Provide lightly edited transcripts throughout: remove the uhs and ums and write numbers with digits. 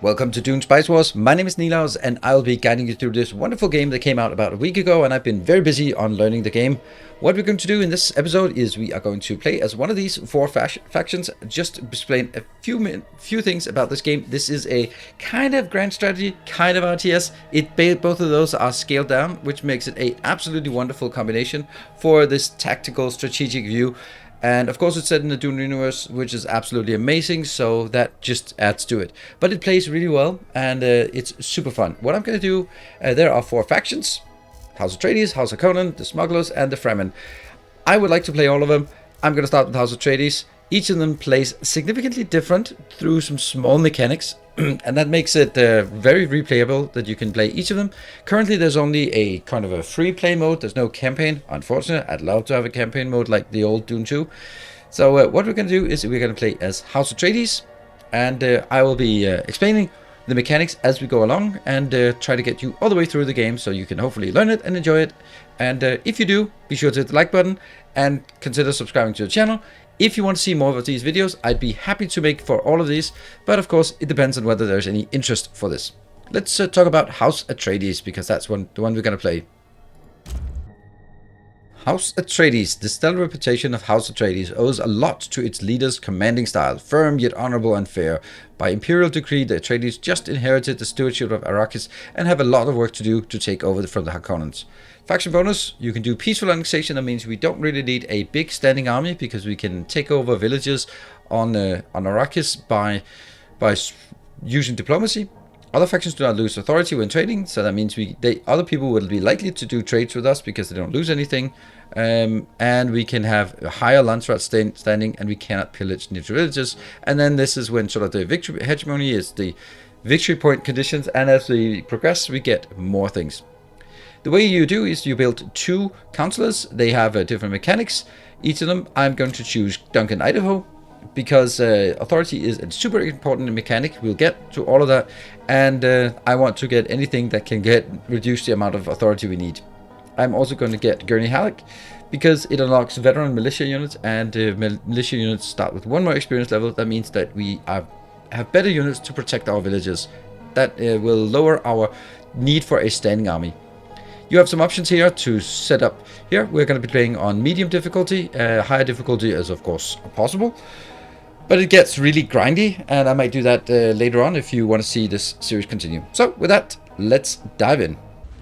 Welcome to Dune Spice Wars. My name is Nilaus and I'll be guiding you through this wonderful game that came out about a week ago, and I've been very busy on learning the game. What we're going to do in this episode is we are going to play as one of these four factions. Just to explain a few things about this game. This is a kind of grand strategy, kind of RTS. Both of those are scaled down, which makes it a absolutely wonderful combination for this tactical strategic view. And of course it's set in the Dune universe, which is absolutely amazing, so that just adds to it. But it plays really well, and it's super fun. What I'm going to do, there are four factions: House Atreides, House Harkonnen, the Smugglers, and the Fremen. I would like to play all of them. I'm going to start with House Atreides. Each of them plays significantly different through some small mechanics, and that makes it very replayable that you can play each of them. Currently there's only a kind of a free play mode. There's no campaign, unfortunately. I'd love to have a campaign mode like the old Dune 2. So what we're going to do is we're going to play as House Atreides, and I will be explaining the mechanics as we go along, and try to get you all the way through the game so you can hopefully learn it and enjoy it. And if you do, be sure to hit the like button and consider subscribing to the channel. If you want to see more of these videos, I'd be happy to make for all of these, but of course it depends on whether there's any interest for this. Let's talk about House Atreides, because that's the one we're going to play. House Atreides. The stellar reputation of House Atreides owes a lot to its leader's commanding style, firm yet honorable and fair. By imperial decree, the Atreides just inherited the stewardship of Arrakis and have a lot of work to do to take over from the Harkonnens. Faction bonus: you can do peaceful annexation. That means we don't really need a big standing army, because we can take over villages on Arrakis by using diplomacy. Other factions do not lose authority when trading, so that means other people will be likely to do trades with us because they don't lose anything. And we can have a higher Landsat standing, and we cannot pillage neutral villages. And then this is when sort of the victory hegemony is the victory point conditions, and as we progress we get more things. The way you do is you build two counselors. They have different mechanics. Each of them, I'm going to choose Duncan, Idaho, because authority is a super important mechanic. We'll get to all of that, and I want to get anything that can reduce the amount of authority we need. I'm also going to get Gurney Halleck, because it unlocks veteran militia units, and militia units start with one more experience level. That means that we have better units to protect our villages. That will lower our need for a standing army. You have some options here to set up. Here we're going to be playing on medium difficulty. Higher difficulty is of course possible, but it gets really grindy, and I might do that later on if you want to see this series continue. So with that, let's dive in.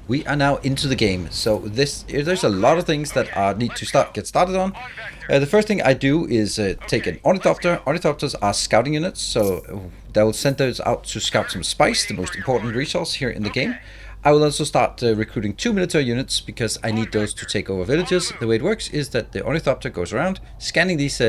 We are now into the game. So there's a lot of things that I need to get started on. The first thing I do is take an ornithopter. Ornithopters are scouting units, so they will send those out to scout some spice, the most important resource here in the game. I will also start recruiting 2 military units, because I need those to take over villages. The way it works is that the ornithopter goes around scanning these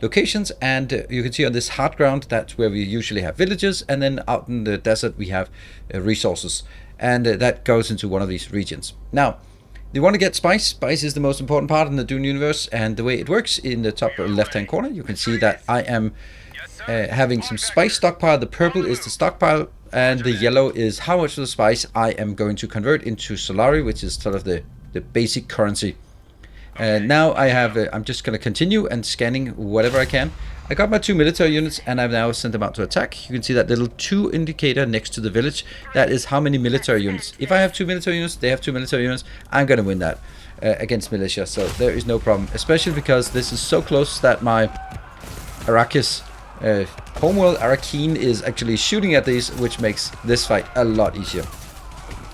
locations, and you can see on this hard ground, that's where we usually have villages, and then out in the desert we have resources, and that goes into one of these regions. Now, you want to get spice. Spice is the most important part in the Dune universe, and the way it works, in the top left hand corner you can see that I am having some spice stockpile. The purple is the stockpile, and the yellow is how much of the spice I am going to convert into Solari, which is sort of the basic currency. Now I'm just going to continue and scanning whatever I can. I got my 2 military units, and I've now sent them out to attack. You can see that little 2 indicator next to the village. That is how many military units. If I have 2 military units, they have 2 military units, I'm going to win that against Militia. So there is no problem, especially because this is so close that my Arrakis homeworld Arrakeen is actually shooting at these, which makes this fight a lot easier.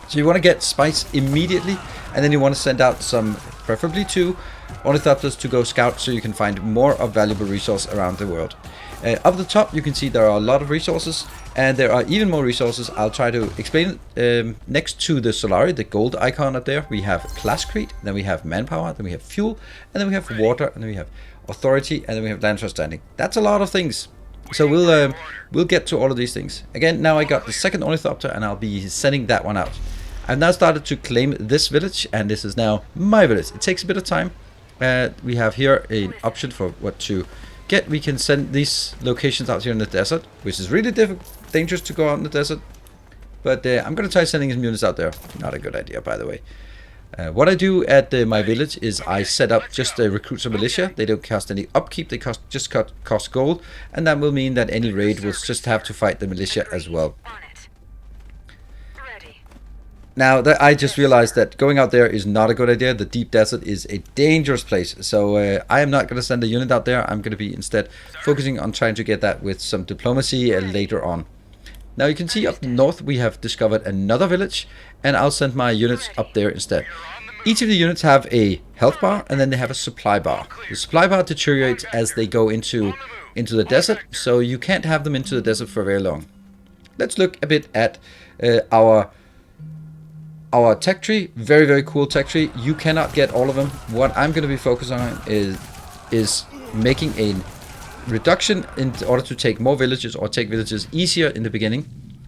So you want to get spice immediately, and then you want to send out some, preferably 2 ornithopters to go scout, so you can find more of valuable resource around the world. Up the top you can see there are a lot of resources, and there are even more resources. I'll try to explain it. Next to the Solari, the gold icon up there, we have plascrete, then we have manpower, then we have fuel, and then we have water, and then we have authority, and then we have land trust standing. That's a lot of things. So we'll get to all of these things. Again, now I got the second ornithopter, and I'll be sending that one out. I've now started to claim this village, and this is now my village. It takes a bit of time. We have here an option for what to get. We can send these locations out here in the desert, which is really dangerous to go out in the desert. But I'm going to try sending some units out there. Not a good idea, by the way. What I do at my village is I set up just recruits of militia. They don't cost any upkeep, they just cost gold, and that will mean that any raid will just have to fight the militia as well. Now, I just realized that going out there is not a good idea. The deep desert is a dangerous place, so I am not going to send a unit out there. I'm going to be instead focusing on trying to get that with some diplomacy later on. Now you can see up north we have discovered another village, and I'll send my units up there instead. Each of the units have a health bar, and then they have a supply bar. The supply bar deteriorates as they go into the desert, so you can't have them into the desert for very long. Let's look a bit at our tech tree. Very, very cool tech tree. You cannot get all of them. What I'm going to be focused on is making a reduction in order to take more villages or take villages easier in the beginning.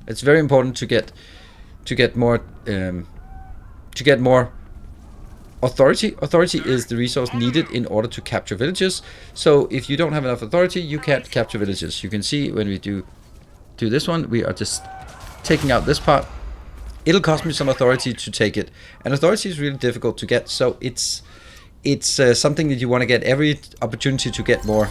It's very important to get more authority. Authority is the resource needed in order to capture villages. So if you don't have enough authority, you can't capture villages. You can see when we do this one, we are just taking out this part. It'll cost me some authority to take it, and authority is really difficult to get. So it's something that you want to get every opportunity to get more.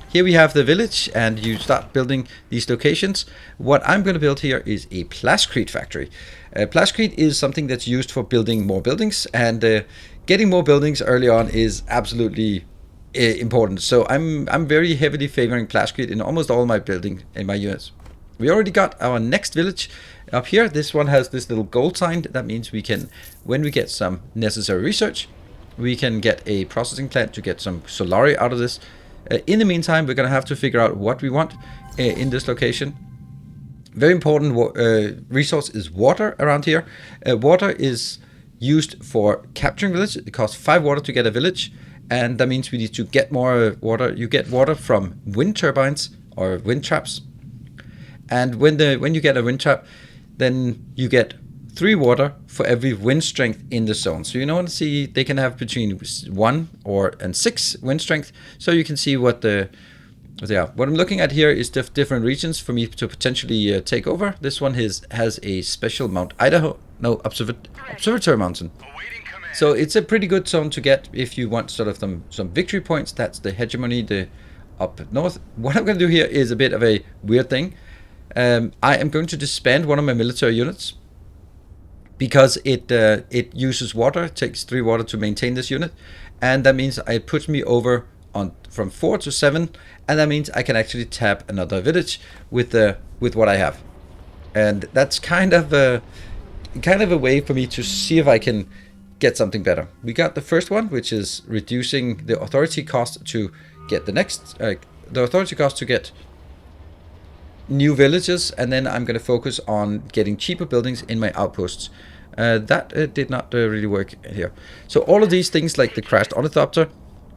Here we have the village, and you start building these locations. What I'm going to build here is a plascrete factory. Plascrete is something that's used for building more buildings, and getting more buildings early on is absolutely important. So I'm very heavily favoring plascrete in almost all my building in my units. We already got our next village up here. This one has this little gold sign. That means we can, when we get some necessary research, we can get a processing plant to get some solari out of this. In the meantime, we're going to have to figure out what we want in this location. Very important resource is water around here. Water is used for capturing villages. It costs 5 water to get a village, and that means we need to get more water. You get water from wind turbines or wind traps, and when you get a wind trap, then you get 3 water for every wind strength in the zone. So you want to see they can have between 1 and 6 wind strength. So you can see what what I'm looking at here is different regions for me to potentially take over. This one has a special Mount Idaho, no, Observatory Mountain. So it's a pretty good zone to get if you want sort of some victory points. That's the hegemony, the up north. What I'm going to do here is a bit of a weird thing. I am going to disband one of my military units, because it uses water. It takes 3 water to maintain this unit, and that means it puts me over from 4 to 7, and that means I can actually tap another village with what I have, and that's kind of a way for me to see if I can get something better. We got the first one, which is reducing the authority cost to get the next the authority cost to get new villages, and then I'm going to focus on getting cheaper buildings in my outposts. That did not really work here. So all of these things, like the crashed ornithopter,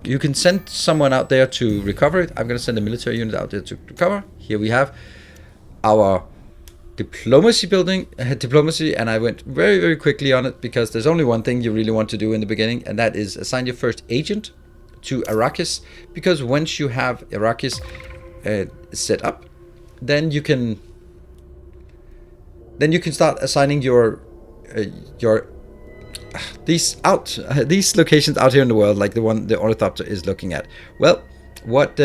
you can send someone out there to recover it. I'm going to send a military unit out there to recover. Here we have our diplomacy building, and I went very, very quickly on it, because there's only one thing you really want to do in the beginning, and that is assign your first agent to Arrakis, because once you have Arrakis set up, then you can start assigning these locations out here in the world, like the one the ornithopter is looking at. Well, what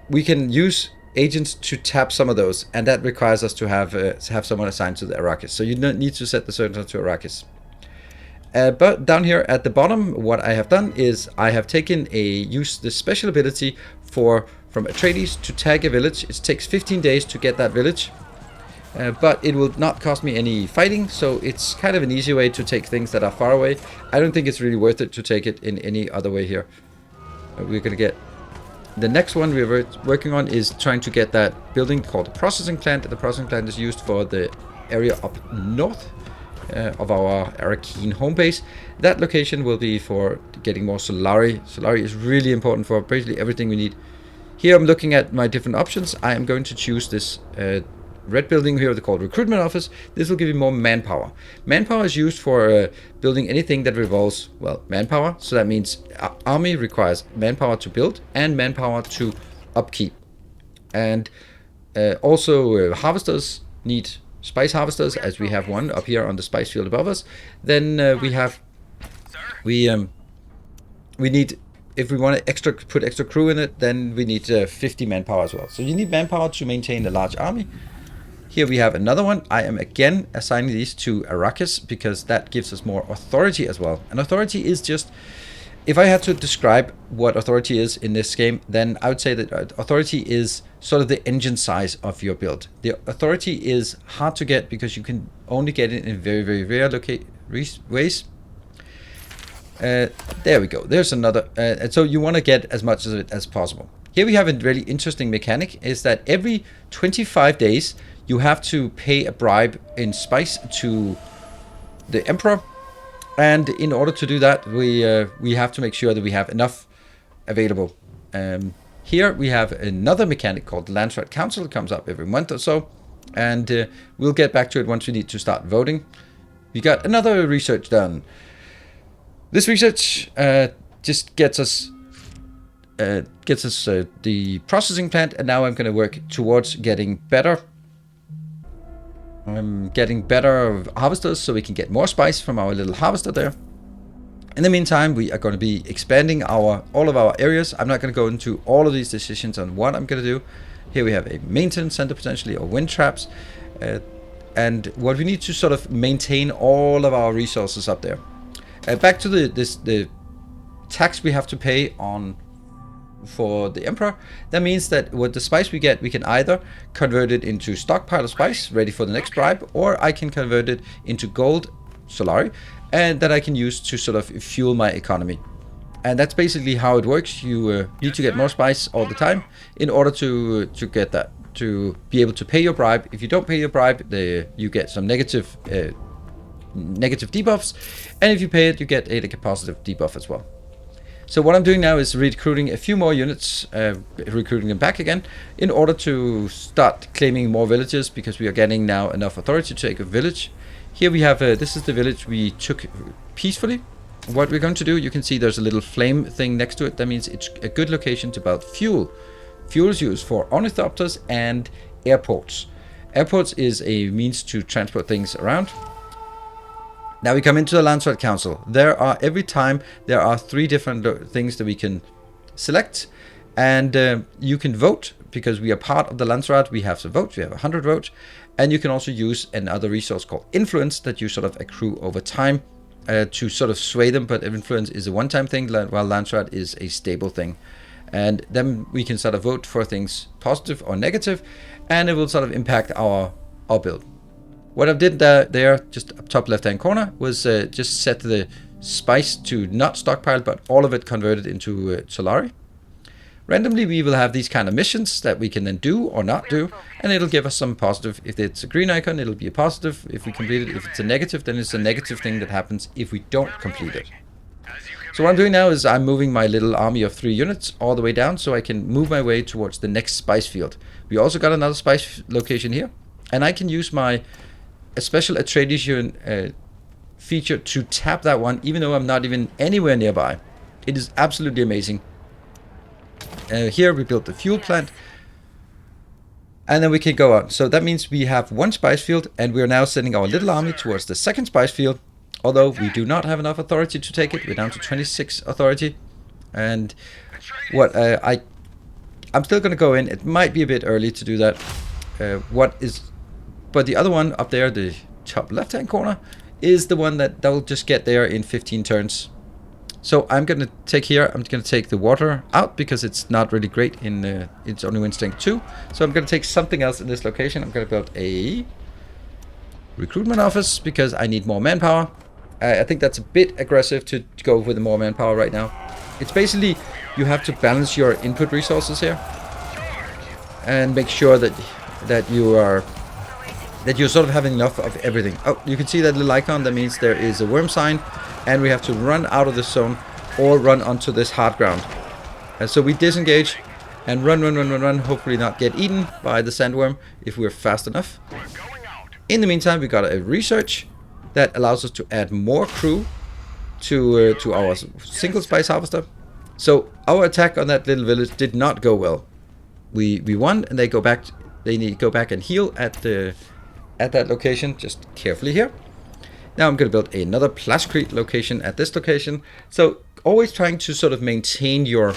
we can use agents to tap some of those, and that requires us to have someone assigned to the Arrakis. So you don't need to set the server to Arrakis. But down here at the bottom, what I have done is I have used the special ability from Atreides to tag a village. It takes 15 days to get that village, but it will not cost me any fighting, so it's kind of an easy way to take things that are far away. I don't think it's really worth it to take it in any other way here. We're going to get the next one we're working on is trying to get that building called the processing plant. The processing plant is used for the area up north of our Arrakeen home base. That location will be for getting more Solari. Solari is really important for basically everything we need. Here I'm looking at my different options. I am going to choose this red building here called Recruitment Office. This will give you more manpower. Manpower is used for building anything that revolves, well, manpower. So that means army requires manpower to build and manpower to upkeep. And also harvesters need spice harvesters, as we have one up here on the spice field above us, then we need, if we want to put extra crew in it, then we need 50 manpower as well. So you need manpower to maintain a large army. Here we have another one. I am again assigning these to Arrakis because that gives us more authority as well. And authority is just, if I had to describe what authority is in this game, then I would say that authority is sort of the engine size of your build. The authority is hard to get because you can only get it in very, very rare ways. There we go. There's another. And so you want to get as much of it as possible. Here we have a really interesting mechanic, is that every 25 days you have to pay a bribe in spice to the Emperor. And in order to do that, we have to make sure that we have enough available. Here we have another mechanic called the Landsat Council. It comes up every month or so. And we'll get back to it once we need to start voting. We got another research done. This research just gets us the processing plant, and now I'm going to work towards getting better harvesters so we can get more spice from our little harvester there. In the meantime, we are going to be expanding all of our areas. I'm not going to go into all of these decisions on what I'm going to do. Here we have a maintenance center potentially, or wind traps, and what we need to sort of maintain all of our resources up there. Back to the tax we have to pay for the Emperor. That means that what the spice we get, we can either convert it into stockpile of spice ready for the next bribe, or I can convert it into gold, Solari, and that I can use to sort of fuel my economy. And that's basically how it works. You need to get more spice all the time in order to get that, to be able to pay your bribe. If you don't pay your bribe, you get some negative debuffs, and if you pay it, you get a positive debuff as well. So what I'm doing now is recruiting a few more units, recruiting them back again, in order to start claiming more villages, because we are getting now enough authority to take a village. Here we have, this is the village we took peacefully. What we're going to do, you can see there's a little flame thing next to it. That means it's a good location to build fuel. Fuel is used for ornithopters and airports. Airports is a means to transport things around. Now we come into the Landsat Council. Every time there are 3 different things that we can select, and you can vote because we are part of the Landsat. We have some votes. We have 100 votes, and you can also use another resource called influence that you sort of accrue over time to sort of sway them. But influence is a one-time thing, while Landsat is a stable thing, and then we can sort of vote for things positive or negative, and it will sort of impact our build. What I did there, just up top left-hand corner, was just set the spice to not stockpile, but all of it converted into Solari. Randomly, we will have these kind of missions that we can then do or not do, and it'll give us some positive. If it's a green icon, it'll be a positive if we complete it. If it's a negative, then it's a negative thing that happens if we don't complete it. So what I'm doing now is I'm moving my little army of 3 units all the way down so I can move my way towards the next spice field. We also got another spice location here, and I can use my special Atreides feature to tap that one, even though I'm not even anywhere nearby. It is absolutely amazing. Here we built the fuel plant, and then we can go on. So that means we have 1 spice field, and we are now sending our little army towards the 2nd spice field. Although we do not have enough authority to take it, we're down to 26 authority. And what I'm still going to go in. It might be a bit early to do that. But the other one up there, the top left-hand corner, is the one that will just get there in 15 turns. So I'm going to take the water out because it's not really great in, it's only wind strength 2. So I'm going to take something else in this location. I'm going to build a recruitment office because I need more manpower. I think that's a bit aggressive to go with the more manpower right now. It's basically, you have to balance your input resources here and make sure that you're sort of having enough of everything. Oh, you can see that little icon. That means there is a worm sign, and we have to run out of this zone or run onto this hard ground. And so we disengage and run, hopefully not get eaten by the sandworm if we're fast enough. In the meantime, we got a research that allows us to add more crew to our single spice harvester. So our attack on that little village did not go well. We won, and they go back. They need to go back and heal at the at that location, just carefully here. Now I'm going to build another plascrete location at this location. So always trying to sort of maintain your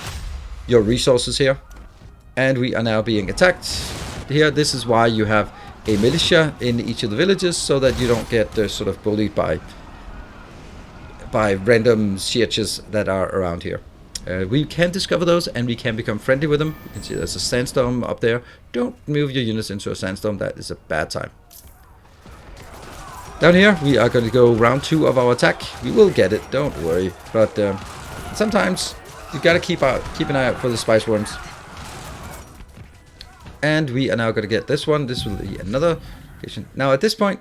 resources here. And we are now being attacked here. This is why you have a militia in each of the villages, so that you don't get sort of bullied by random sietches that are around here. We can discover those, and we can become friendly with them. You can see there's a sandstorm up there. Don't move your units into a sandstorm. That is a bad time. Down here, we are going to go round 2 of our attack. We will get it, don't worry. But sometimes you got to keep an eye out for the spice worms. And we are now going to get this one. This will be another location. Now at this point,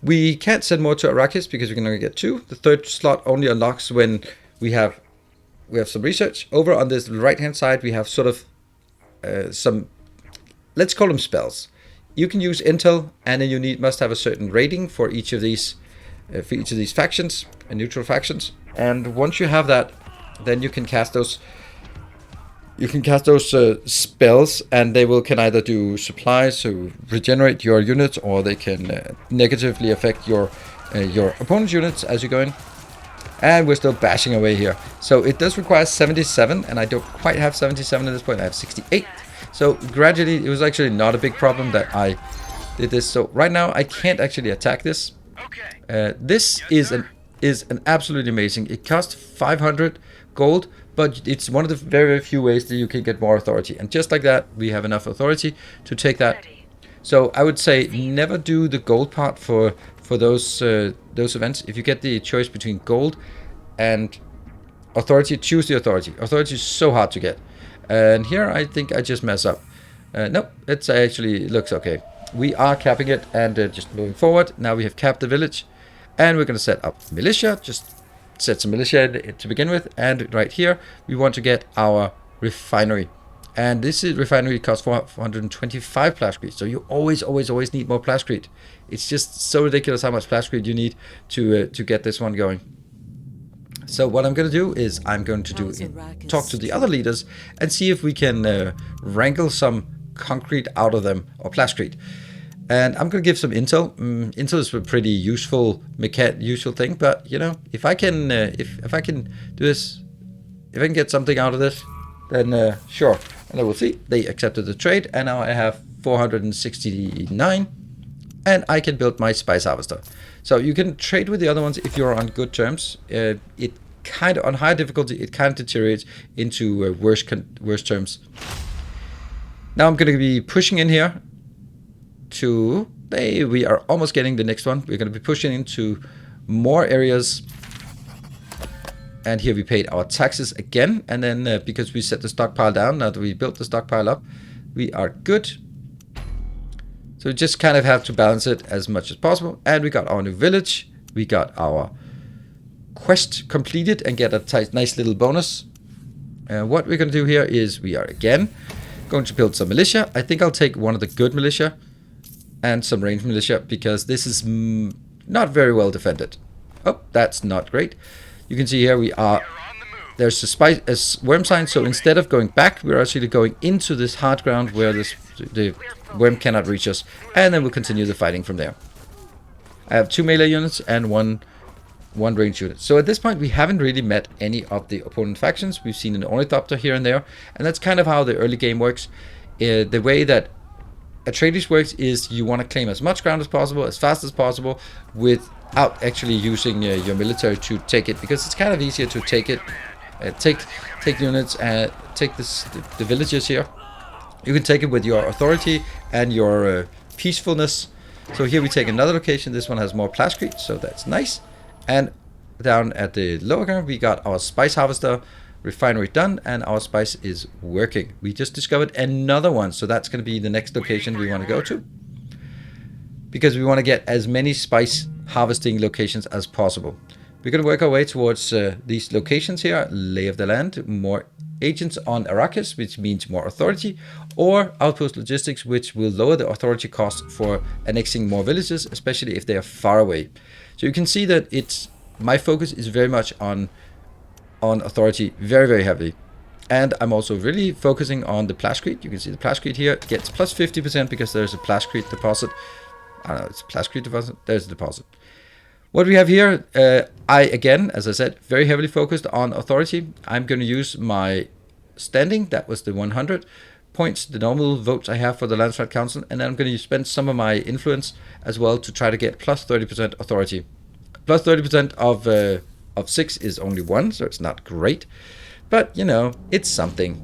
we can't send more to Arrakis because we can only get 2. The 3rd slot only unlocks when we have some research. Over on this right hand side, we have sort of some, let's call them spells. You can use intel, and then you must have a certain rating for each of these factions and neutral factions. And once you have that, then you can cast those. You can cast those spells, and they can either do supplies to regenerate your units, or they can negatively affect your opponent's units as you go in. And we're still bashing away here. So it does require 77, and I don't quite have 77 at this point. I have 68. So gradually, it was actually not a big problem that I did this. So right now, I can't actually attack this. This is an absolutely amazing. It costs 500 gold, but it's one of the very, very few ways that you can get more authority. And just like that, we have enough authority to take that. So I would say never do the gold part for those events. If you get the choice between gold and authority, choose the authority. Authority is so hard to get. And here I think I just mess up. Nope, it actually looks okay. We are capping it and just moving forward. Now we have capped the village, and we're going to set up militia. Just set some militia to begin with. And right here, we want to get our refinery. And this refinery costs 425 plascrete. So you always need more plascrete. It's just so ridiculous how much plascrete you need to get this one going. So what I'm going to do is I'm going to talk to the other leaders and see if we can wrangle some concrete out of them, or plascrete. And I'm going to give some intel. Intel is a pretty useful thing, but you know, if I can if I can do this, if I can get something out of this, then sure. And I will see. They accepted the trade, and now I have 469, and I can build my spice harvester. So you can trade with the other ones if you're on good terms. It kind of, on high difficulty, it kind of deteriorates into worse terms. Now I'm going to be pushing in here to, we are almost getting the next one. We're going to be pushing into more areas. And here we paid our taxes again. And then because we set the stockpile down, now that we built the stockpile up, we are good. So we just kind of have to balance it as much as possible. And we got our new village. We got our quest completed and get a nice little bonus. What we're going to do here is we are again going to build some militia. I think I'll take one of the good militia and some ranged militia, because this is not very well defended. Oh, that's not great. You can see here we are. There's a worm sign, so instead of going back, we're actually going into this hard ground where the worm cannot reach us, and then we'll continue the fighting from there. I have 2 melee units and one ranged unit. So at this point, we haven't really met any of the opponent factions. We've seen an ornithopter here and there, and that's kind of how the early game works. The way that Atreides works is you want to claim as much ground as possible, as fast as possible, without actually using your military to take it, because it's kind of easier to take it, take units, and take the villages here. You can take it with your authority and your peacefulness. So here we take another location. This one has more plascrete, so that's nice. And down at the lower ground, we got our spice harvester refinery done, and our spice is working. We just discovered another one, so that's going to be the next location we want to go to, because we want to get as many spice harvesting locations as possible. We're going to work our way towards these locations here: lay of the land, more agents on Arrakis, which means more authority, or outpost logistics, which will lower the authority cost for annexing more villages, especially if they are far away. So you can see that my focus is very much on authority, very, very heavily. And I'm also really focusing on the plascrete. You can see the plascrete here gets plus 50% because there's a plascrete deposit. I don't know, it's a plascrete deposit. There's a deposit. What we have here, I, again, as I said, very heavily focused on authority. I'm going to use my standing, that was the 100 points, the normal votes I have for the Landsat Council, and then I'm going to spend some of my influence as well to try to get plus 30% authority. Plus 30% of 6 is only 1, so it's not great, but, you know, it's something.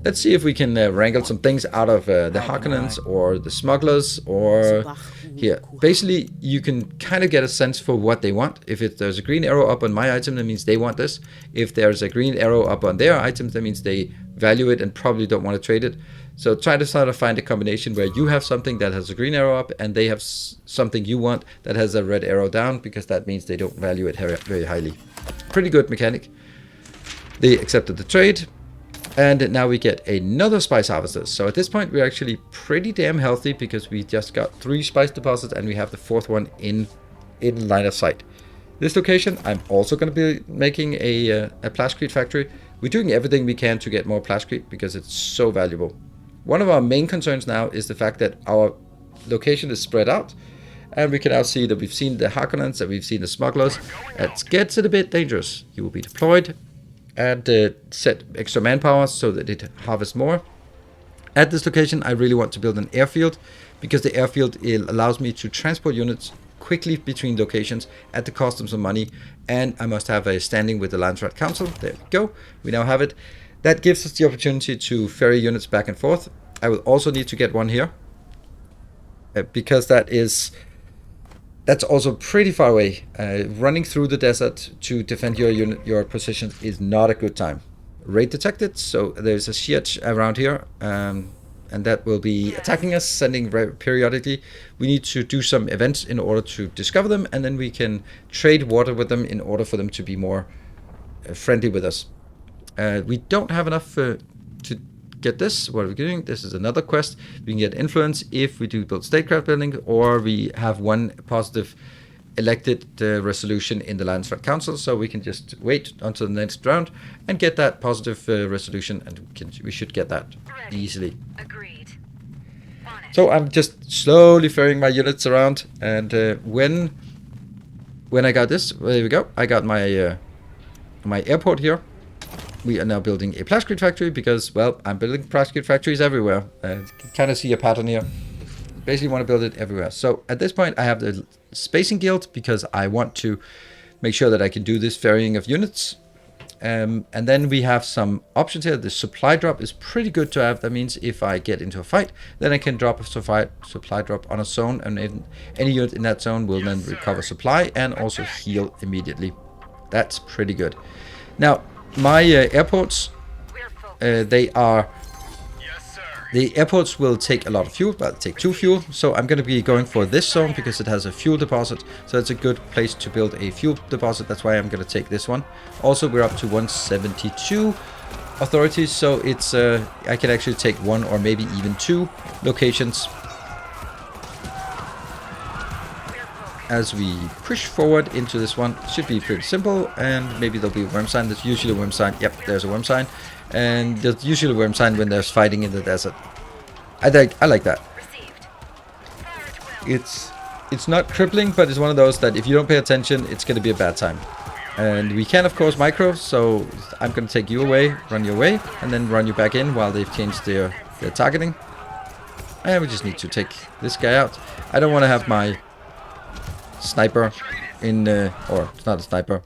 Let's see if we can wrangle some things out of the Harkonnens or the smugglers or here. Basically, you can kind of get a sense for what they want. If there's a green arrow up on my item, that means they want this. If there's a green arrow up on their items, that means they value it and probably don't want to trade it. So try to sort of find a combination where you have something that has a green arrow up and they have something you want that has a red arrow down, because that means they don't value it very highly. Pretty good mechanic. They accepted the trade. And now we get another spice harvester. So at this point, we're actually pretty damn healthy because we just got 3 spice deposits and we have the 4th one in line of sight. This location, I'm also going to be making a plascrete factory. We're doing everything we can to get more plascrete because it's so valuable. One of our main concerns now is the fact that our location is spread out. And we can now see that we've seen the Harkonnens, that we've seen the smugglers. It gets a bit dangerous. You will be deployed. And set extra manpower so that it harvests more. At this location, I really want to build an airfield because the airfield allows me to transport units quickly between locations at the cost of some money. And I must have a standing with the Landsat Council. There we go. We now have it. That gives us the opportunity to ferry units back and forth. I will also need to get one here because that's also pretty far away. Running through the desert to defend your position is not a good time. Raid detected, so there's a Shiach around here, and that will be attacking us, sending periodically. We need to do some events in order to discover them, and then we can trade water with them in order for them to be more friendly with us. We don't have enough to get this. What are we doing? This is another quest. We can get influence if we do build statecraft building, or we have one positive elected resolution in the Landsat Council, so we can just wait until the next round and get that positive resolution, and we should get that easily. Agreed. So I'm just slowly ferrying my units around, and when I got this, there we go. I got my my airport here. We are now building a plascrete factory because, well, I'm building plascrete factories everywhere. You can kind of see a pattern here. Basically want to build it everywhere. So at this point, I have the spacing guild because I want to make sure that I can do this ferrying of units. And then we have some options here. The supply drop is pretty good to have. That means if I get into a fight, then I can drop a supply drop on a zone, and any unit in that zone will then recover supply and also heal immediately. That's pretty good. Now, my airports, the airports will take a lot of fuel, but take 2 fuel. So I'm going to be going for this zone because it has a fuel deposit. So it's a good place to build a fuel deposit. That's why I'm going to take this one. Also, we're up to 172 authorities. So it's I can actually take 1 or maybe even 2 locations as we push forward into this one. It should be pretty simple, and maybe there'll be a worm sign. There's usually a worm sign. Yep, there's a worm sign. And there's usually a worm sign when there's fighting in the desert. I like that. It's not crippling, but it's one of those that if you don't pay attention, it's going to be a bad time. And we can, of course, micro, so I'm going to take you away, run you away, and then run you back in while they've changed their targeting. And we just need to take this guy out. I don't want to have my sniper in, or it's not a sniper.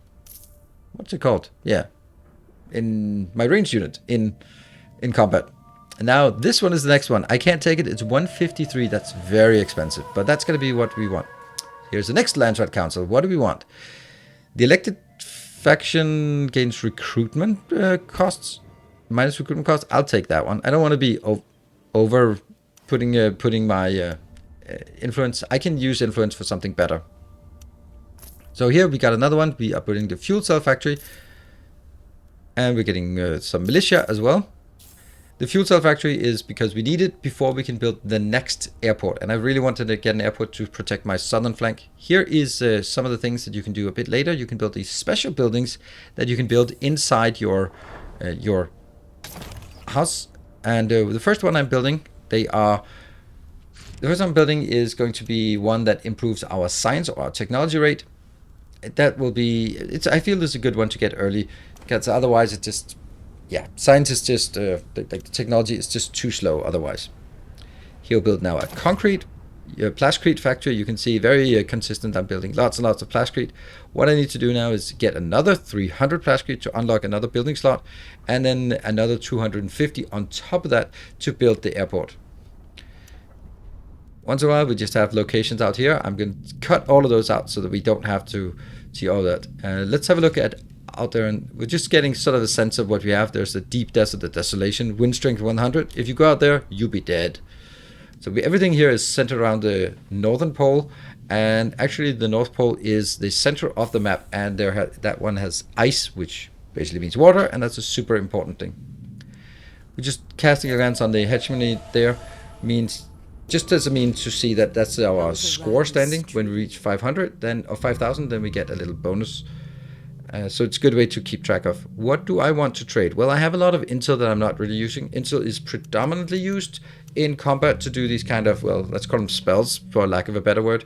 What's it called? Yeah. In my ranged unit in combat. And now this one is the next one. I can't take it. It's 153. That's very expensive, but that's going to be what we want. Here's the next Landsat Council. What do we want? The elected faction gains recruitment costs. Minus recruitment costs. I'll take that one. I don't want to be over putting my influence. I can use influence for something better. So here we got another one. We are putting the fuel cell factory. And we're getting some militia as well. The fuel cell factory is because we need it before we can build the next airport. And I really wanted to get an airport to protect my southern flank. Here is some of the things that you can do a bit later. You can build these special buildings that you can build inside your house. And the first one I'm building, they are The first one I'm building is going to be one that improves our science or our technology rate. That will be, I feel this is a good one to get early, because otherwise it just, yeah, science is just, the technology is just too slow otherwise. He'll build now a concrete, plascrete factory. You can see very consistent. I'm building lots and lots of plascrete. What I need to do now is get another 300 plascrete to unlock another building slot, and then another 250 on top of that to build the airport. Once in a while, we just have locations out here. I'm going to cut all of those out so that we don't have to see all that. Let's have a look at out there, and we're just getting sort of a sense of what we have. There's the deep desert, the desolation, wind strength 100. If you go out there, you'll be dead. So everything here is centered around the northern pole, and actually the North Pole is the center of the map, and that one has ice, which basically means water, and that's a super important thing. We're just casting a glance on the hegemony there, means just as a means to see that that's our score standing. When we reach 500 then, or 5,000, then we get a little bonus. So it's a good way to keep track of. What do I want to trade? Well, I have a lot of intel that I'm not really using. Intel is predominantly used in combat to do these kind of, well, let's call them spells, for lack of a better word.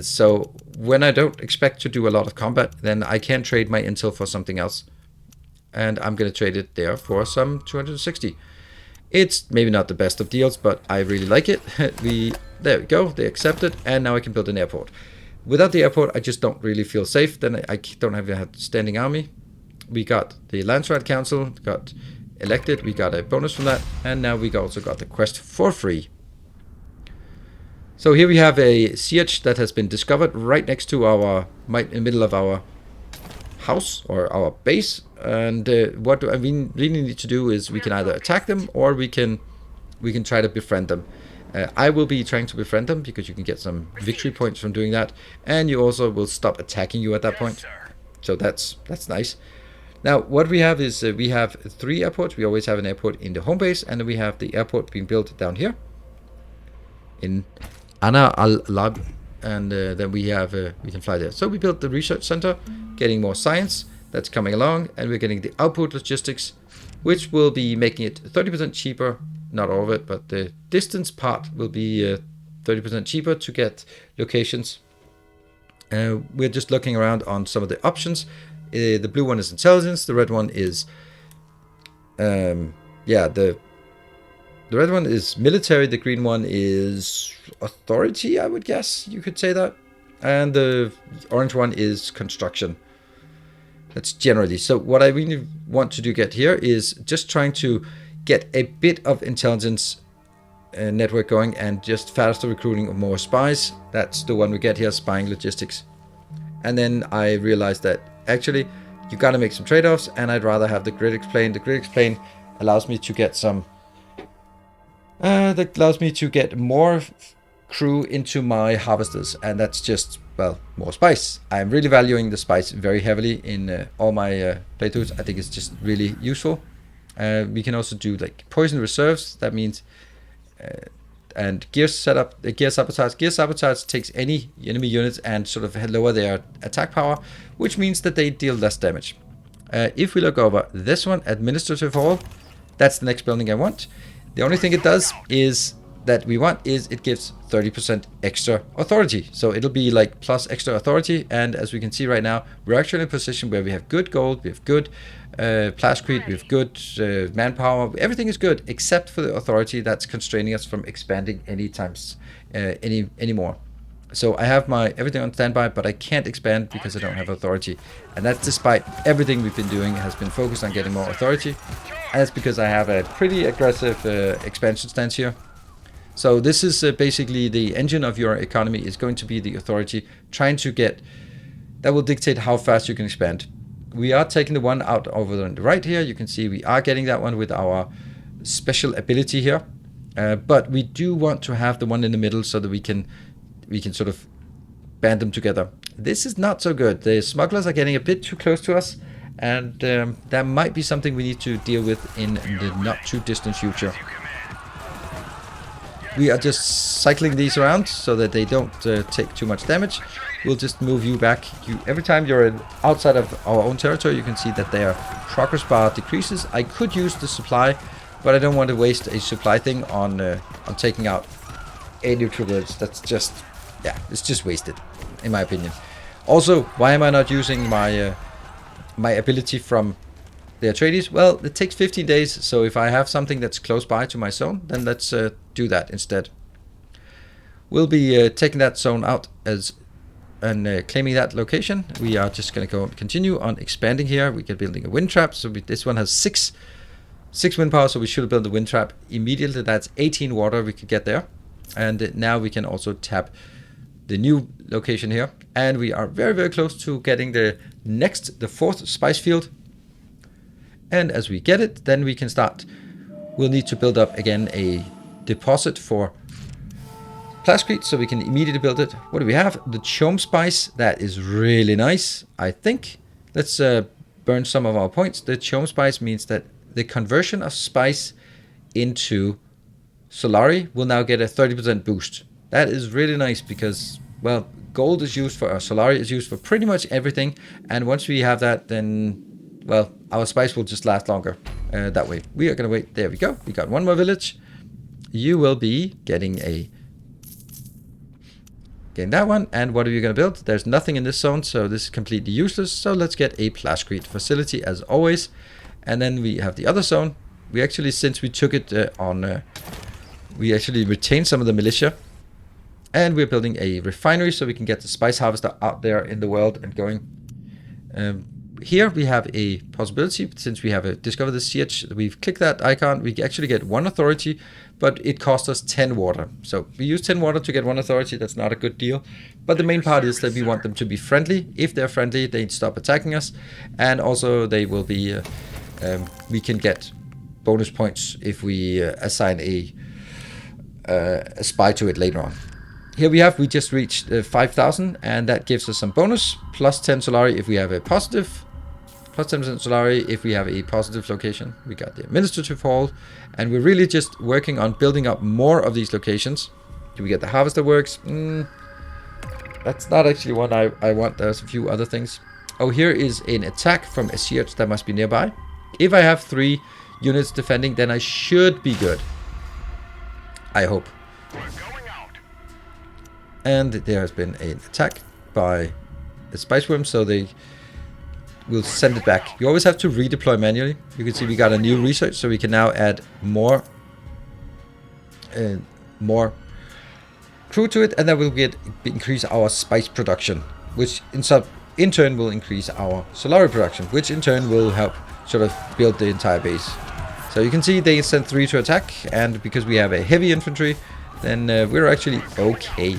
So when I don't expect to do a lot of combat, then I can trade my intel for something else. And I'm going to trade it there for some 260. It's maybe not the best of deals, but I really like it. There we go, they accept it, and now I can build an airport. Without the airport, I just don't really feel safe. Then I don't have a standing army. We got the Landsat Council, got elected, we got a bonus from that, and now we also got the quest for free. So here we have a siege that has been discovered right next to our, in the middle of our house or our base. And what I really need to do is we can either attack them or we can try to befriend them. I will be trying to befriend them because you can get some victory points from doing that, and you also will stop attacking you at that point. So that's nice. Now what we have is we have 3 airports. We always have an airport in the home base, and then we have the airport being built down here in Ana al-Lab, and then we have we can fly there. So we built the research center, getting more science. That's coming along, and we're getting the output logistics, which will be making it 30% cheaper. Not all of it, but the distance part will be 30% cheaper to get locations. We're just looking around on some of the options. The blue one is intelligence. The red one is, the red one is military. The green one is authority, I would guess you could say that. And the orange one is construction. That's generally. So what I really want to get here is just trying to get a bit of intelligence network going, and just faster recruiting of more spies. That's the one we get here, spying logistics. And then I realized that actually you got to make some trade-offs, and I'd rather have the grid explain. The grid explain allows me to get some more crew into my harvesters, and that's just, well, more spice. I'm really valuing the spice very heavily in all my playthroughs. I think it's just really useful. We can also do like poison reserves. That means and gear setup. Gear sabotage. Gear sabotage takes any enemy units and sort of lower their attack power, which means that they deal less damage. If we look over this one, administrative hall, that's the next building I want. The only thing it does is it gives 30% extra authority. So it'll be like plus extra authority, and as we can see right now, we're actually in a position where we have good gold, we have good plascrete, we have good manpower. Everything is good except for the authority that's constraining us from expanding anymore. So I have my everything on standby, but I can't expand because I don't have authority, and that's despite everything we've been doing has been focused on getting more authority, and that's because I have a pretty aggressive expansion stance here. So this is basically the engine of your economy is going to be the authority, trying to get, that will dictate how fast you can expand. We are taking the one out over on the right here. You can see we are getting that one with our special ability here. But we do want to have the one in the middle so that we can sort of band them together. This is not so good. The smugglers are getting a bit too close to us, and that might be something we need to deal with in the not too distant future. We are just cycling these around so that they don't take too much damage. We'll just move you back. Every time you're outside of our own territory, you can see that their progress bar decreases. I could use the supply, but I don't want to waste a supply thing on taking out a neutral village. That's just, yeah, it's just wasted, in my opinion. Also, why am I not using my my ability from the Atreides? Well, it takes 15 days, so if I have something that's close by to my zone, then let's do that instead. We'll be taking that zone out as and claiming that location. We are just going to go and continue on expanding here. We get building a wind trap. So this one has six wind power, so we should build the wind trap immediately. That's 18 water we could get there. And now we can also tap the new location here. And we are very, very close to getting the fourth spice field. And as we get it, then we can start. We'll need to build up again a deposit for plascrete, so we can immediately build it. What do we have? The chome spice. That is really nice, I think. Let's burn some of our points. The chome spice means that the conversion of spice into Solari will now get a 30% boost. That is really nice because, well, gold is used for, Solari is used for pretty much everything. And once we have that, then, well, our spice will just last longer that way. We are going to wait. There we go. We got one more village. You will be getting that one. And what are you going to build? There's nothing in this zone, so this is completely useless. So let's get a plascrete facility as always. And then we have the other zone. We actually, since we took it we actually retained some of the militia. And we're building a refinery so we can get the spice harvester out there in the world and going. Here we have a possibility, since we have discovered the siege. We've clicked that icon. We actually get 1 authority, but it costs us 10 water. So we use 10 water to get 1 authority. That's not a good deal. But the main part is that we want them to be friendly. If they're friendly, they stop attacking us. And also they will be, we can get bonus points if we assign a spy to it later on. Here we just reached 5,000, and that gives us some bonus, plus 10 Solari if we have a positive, plus 10% Solari if we have a positive location. We got the administrative hall, and we're really just working on building up more of these locations. Do we get the harvester works? That's not actually one I want. There's a few other things. Oh, here is an attack from a siege that must be nearby. If I have 3 units defending, then I should be good. I hope. And there has been an attack by the spice worm, so they will send it back. You always have to redeploy manually. You can see we got a new research, so we can now add more crew to it, and that will increase our spice production, which in turn will increase our Solari production, which in turn will help sort of build the entire base. So you can see they sent 3 to attack, and because we have a heavy infantry, then we're actually okay.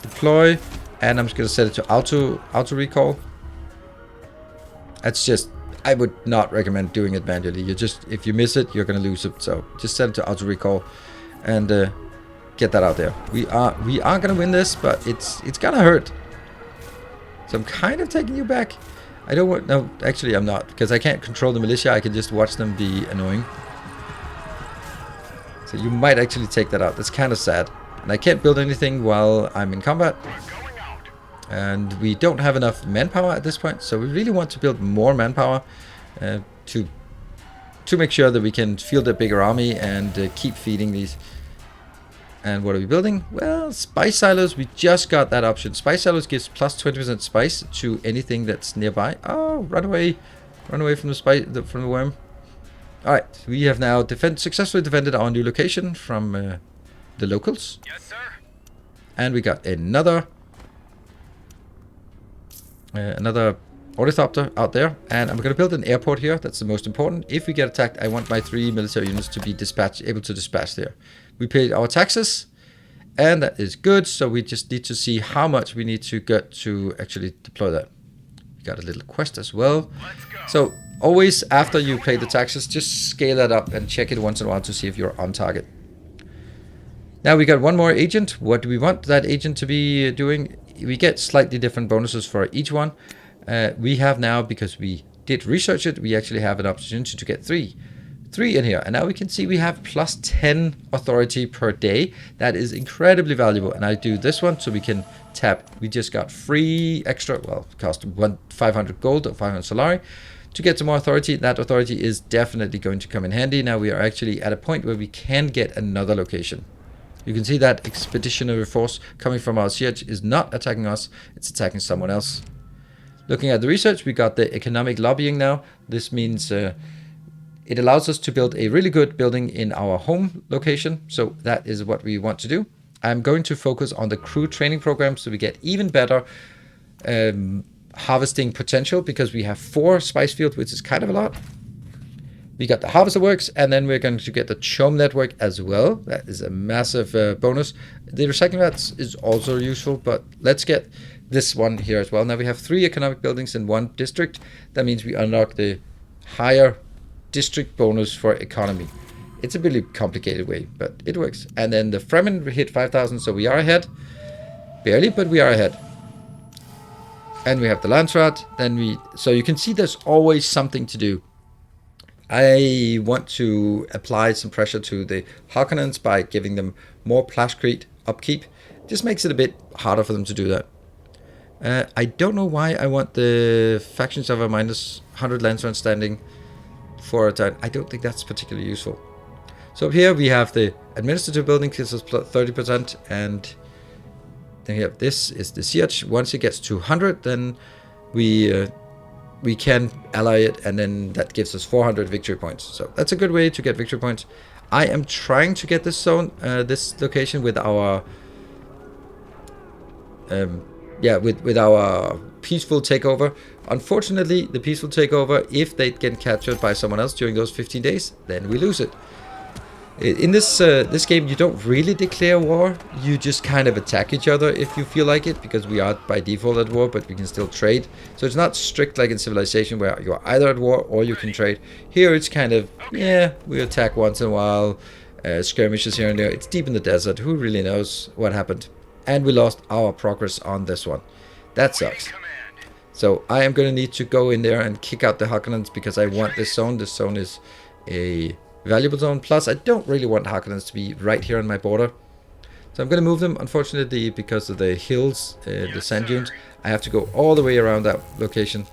Deploy, and I'm just going to set it to auto recall. That's just, I would not recommend doing it manually. If you miss it, you're going to lose it. So just set it to auto recall and get that out there. We are going to win this, but it's gonna hurt. So I'm kind of taking you back. I don't want, no, actually I'm not, because I can't control the militia. I can just watch them be annoying. So you might actually take that out. That's kind of sad. And I can't build anything while I'm in combat. And we don't have enough manpower at this point, so we really want to build more manpower to make sure that we can field a bigger army and keep feeding these. And what are we building? Well, spice silos. We just got that option. Spice silos gives plus 20% spice to anything that's nearby. Oh, run away from the from the worm. All right, we have now successfully defended our new location from the locals. Yes, sir. And we got another ornithopter out there, and I'm going to build an airport here. That's the most important. If we get attacked, I want my 3 military units to be able to dispatch there. We paid our taxes, and that is good. So we just need to see how much we need to get to actually deploy that. We got a little quest as well. Let's go. So always after you pay the taxes, just scale that up and check it once in a while to see if you're on target. Now we got one more agent. What do we want that agent to be doing? We get slightly different bonuses for each one. We have now, because we did research it, we actually have an opportunity to get 3 in here. And now we can see we have plus 10 authority per day. That is incredibly valuable. And I do this one so we can tap. We just got free extra, well, it cost 500 gold or 500 Solari to get some more authority. That authority is definitely going to come in handy. Now we are actually at a point where we can get another location. You can see that expeditionary force coming from our siege is not attacking us, it's attacking someone else. Looking at the research, we got the economic lobbying now. This means it allows us to build a really good building in our home location. So that is what we want to do. I'm going to focus on the crew training program so we get even better harvesting potential, because we have 4 spice fields, which is kind of a lot. We got the harvester works, and then we're going to get the chome network as well. That is a massive bonus. The recycling rats is also useful, but let's get this one here as well. Now we have 3 economic buildings in 1 district. That means we unlock the higher district bonus for economy. It's a really complicated way, but it works. And then the Fremen hit 5,000, so we are ahead. Barely, but we are ahead. And we have the Landsat. So you can see there's always something to do. I want to apply some pressure to the Harkonnens by giving them more Plashcrete upkeep. Just makes it a bit harder for them to do that. I don't know why I want the factions of a minus 100 Landsat standing for a time. I don't think that's particularly useful. So up here we have the administrative building, gives us 30%, and then we have this is the siege. Once it gets to 100, then we can ally it, and then that gives us 400 victory points. So that's a good way to get victory points. I am trying to get this zone, this location with our with our peaceful takeover. Unfortunately, the peaceful takeover, if they get captured by someone else during those 15 days, then we lose it. In this game, you don't really declare war. You just kind of attack each other if you feel like it, because we are by default at war, but we can still trade. So it's not strict like in Civilization, where you're either at war or you can trade. Here it's kind of, yeah, we attack once in a while, skirmishes here and there. It's deep in the desert. Who really knows what happened? And we lost our progress on this one. That sucks. So I am going to need to go in there and kick out the Harkonnens, because I want this zone. This zone is a valuable zone. Plus, I don't really want Harkonnens to be right here on my border. So I'm going to move them, unfortunately, because of the hills, the sand dunes. I have to go all the way around that location.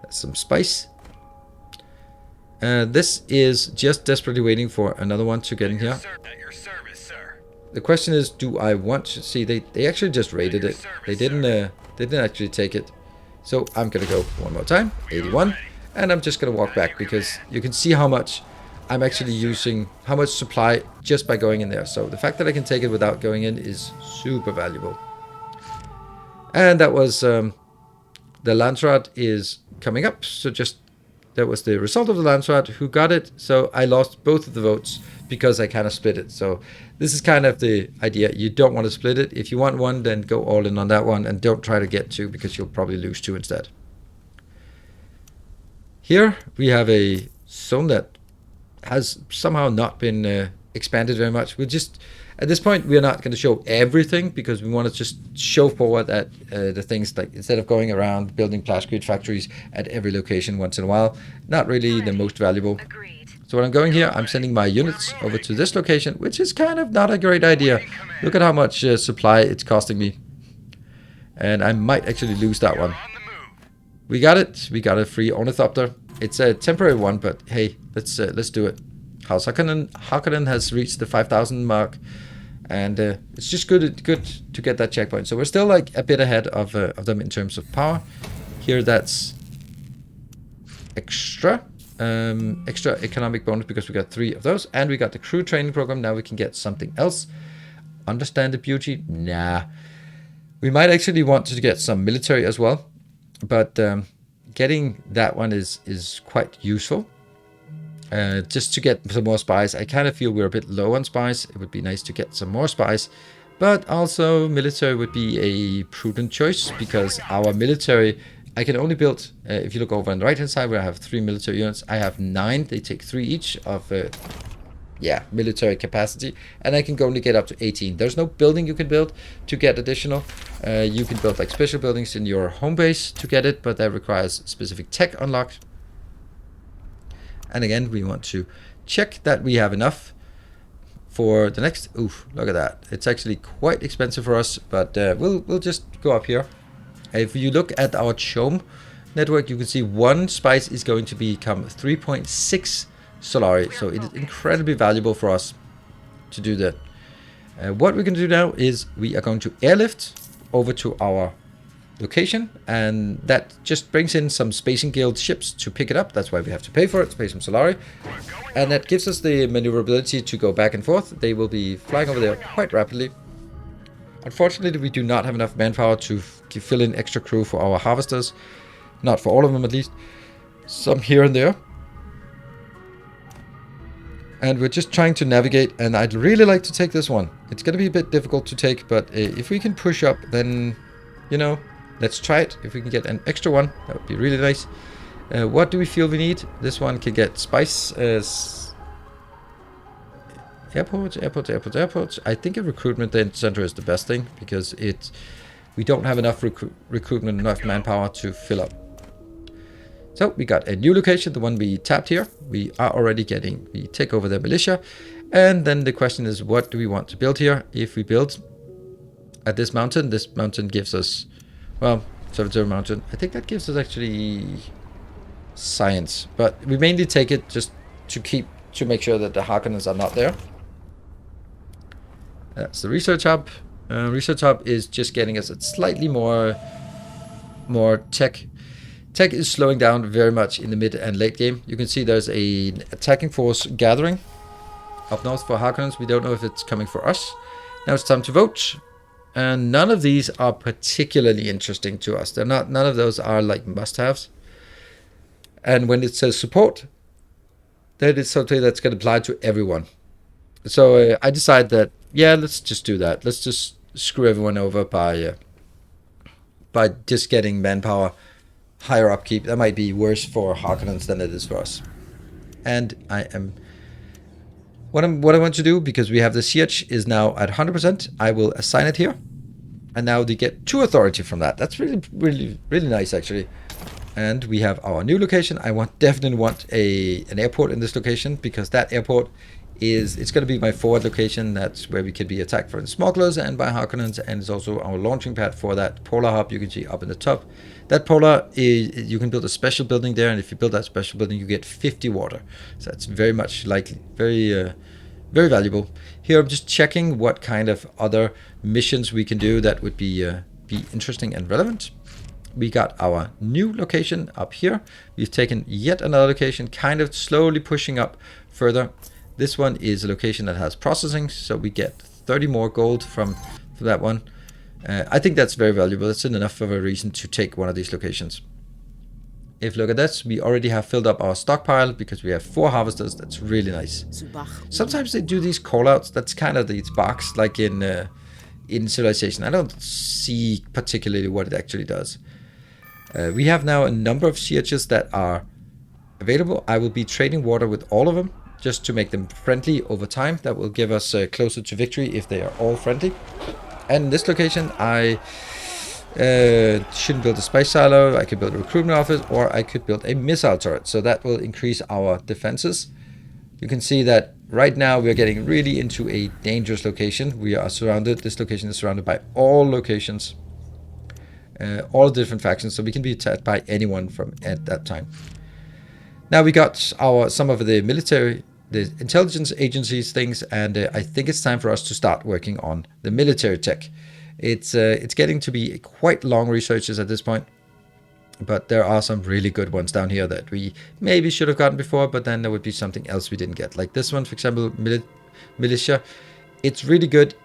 That's some spice. This is just desperately waiting for another one to get in here. The question is, do I want to see? They actually just raided it. They didn't actually take it. So I'm going to go one more time. 81. And I'm just going to walk back, because you can see how much I'm actually using, how much supply just by going in there. So the fact that I can take it without going in is super valuable. And that was, the Landsat is coming up. So just, that was the result of the Landsat, who got it. So I lost both of the votes because I kind of split it. So this is kind of the idea. You don't want to split it. If you want one, then go all in on that one, and don't try to get 2, because you'll probably lose 2 instead. Here we have a zone that has somehow not been expanded very much. We just, at this point, we are not going to show everything, because we want to just show forward at the things, like instead of going around building Plashcrete factories at every location once in a while. Not really the most valuable. So when I'm going here, I'm sending my units over to this location, which is kind of not a great idea. Look at how much supply it's costing me. And I might actually lose that one. We got it. We got a free ornithopter. It's a temporary one, but hey, let's do it. House Harkonnen has reached the 5,000 mark, and it's just good to get that checkpoint. So we're still like a bit ahead of them in terms of power. Here, that's extra economic bonus, because we got 3 of those, and we got the crew training program. Now we can get something else. Understand the beauty? Nah. We might actually want to get some military as well. But getting that one is quite useful. Just to get some more spies. I kind of feel we're a bit low on spies. It would be nice to get some more spies. But also military would be a prudent choice, because our military, I can only build, if you look over on the right hand side where I have 3 military units, I have 9. They take 3 each of military capacity, and I can only get up to 18. There's no building you can build to get additional. You can build like special buildings in your home base to get it, but that requires specific tech unlocked. And again, we want to check that we have enough for the next. Oof, look at that. It's actually quite expensive for us, but we'll just go up here. If you look at our chome network, you can see 1 spice is going to become 3.6 Solari, so it is incredibly valuable for us to do that. What we're going to do now is we are going to airlift over to our location, and that just brings in some Spacing Guild ships to pick it up. That's why we have to pay for it, Space from Solari. And that gives us the maneuverability to go back and forth. They will be flying over there quite rapidly. Unfortunately, we do not have enough manpower to fill in extra crew for our harvesters. Not for all of them, at least. Some here and there. And we're just trying to navigate, and I'd really like to take this one. It's going to be a bit difficult to take, but if we can push up, then, you know, let's try it. If we can get an extra one, that would be really nice. What do we feel we need? This one can get spice. Airports. I think a recruitment center is the best thing, because we don't have enough recruitment, enough manpower to fill up. So we got a new location, the one we tapped here. We are already we take over the militia. And then the question is, what do we want to build here? If we build at this mountain gives us, well, Observatory Mountain. I think that gives us actually science. But we mainly take it just to make sure that the Harkonnens are not there. That's the research hub. Research hub is just getting us a slightly more tech. Tech is slowing down very much in the mid and late game. You can see there's an attacking force gathering up north for Harkonnens. We don't know if it's coming for us. Now it's time to vote. And none of these are particularly interesting to us. None of those are like must-haves. And when it says support, that is something that's going to apply to everyone. So I decide that, yeah, let's just do that. Let's just screw everyone over by just getting manpower. Higher upkeep. That might be worse for Harkonnens than it is for us. And what I want to do, because we have the siege is now at 100%, I will assign it here. And now they get 2 authority from that. That's really, really, really nice, actually. And we have our new location. I definitely want an airport in this location, because that airport it's going to be my forward location. That's where we can be attacked from smugglers and by Harkonnens, and it's also our launching pad for that polar hub you can see up in the top. That polar you can build a special building there, and if you build that special building, you get 50 water. So that's very much likely, very valuable. Here I'm just checking what kind of other missions we can do that would be interesting and relevant. We got our new location up here. We've taken yet another location, kind of slowly pushing up further. This one is a location that has processing, so we get 30 more gold from that one. I think that's very valuable. That's enough of a reason to take one of these locations. If you look at this, we already have filled up our stockpile because we have 4 harvesters. That's really nice. Sometimes they do these callouts. That's kind of these box, like in Civilization. I don't see particularly what it actually does. We have now a number of sieges that are available. I will be trading water with all of them, just to make them friendly over time. That will give us closer to victory if they are all friendly. And in this location, I shouldn't build a spice silo. I could build a recruitment office, or I could build a missile turret. So that will increase our defenses. You can see that right now we're getting really into a dangerous location. We are surrounded. This location is surrounded by all locations, all different factions. So we can be attacked by anyone from at that time. Now we got some of the military, the intelligence agencies things, and I think it's time for us to start working on the military tech. It's getting to be quite long researches at this point, but there are some really good ones down here that we maybe should have gotten before, but then there would be something else we didn't get. Like this one, for example, Militia. It's really good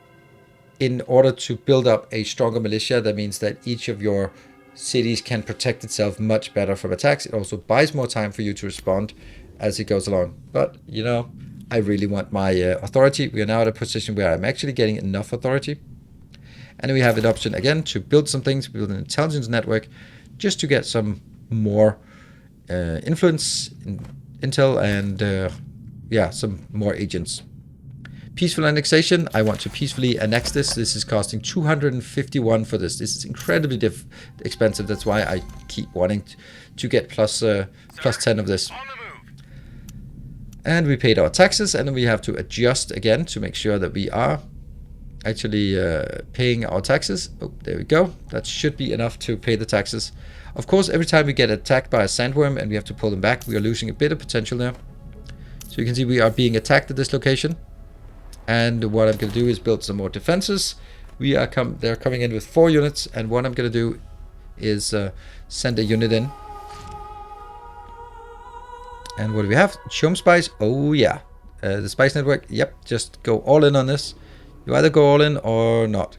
in order to build up a stronger militia. That means that each of your cities can protect itself much better from attacks. It also buys more time for you to respond as it goes along. But, you know, I really want my authority. We are now at a position where I'm actually getting enough authority. And we have an option again to build some things, build an intelligence network, just to get some more influence, intel, and some more agents. Peaceful annexation. I want to peacefully annex this. This is costing 251 for this. This is incredibly expensive. That's why I keep wanting to get plus 10 of this. And we paid our taxes, and then we have to adjust again to make sure that we are actually paying our taxes. Oh, there we go. That should be enough to pay the taxes. Of course, every time we get attacked by a sandworm and we have to pull them back, we are losing a bit of potential there. So you can see we are being attacked at this location. And what I'm going to do is build some more defenses. They're coming in with 4 units, and what I'm going to do is send a unit in. And what do we have? Chum Spice. Oh yeah, the Spice Network. Yep, just go all in on this. You either go all in or not.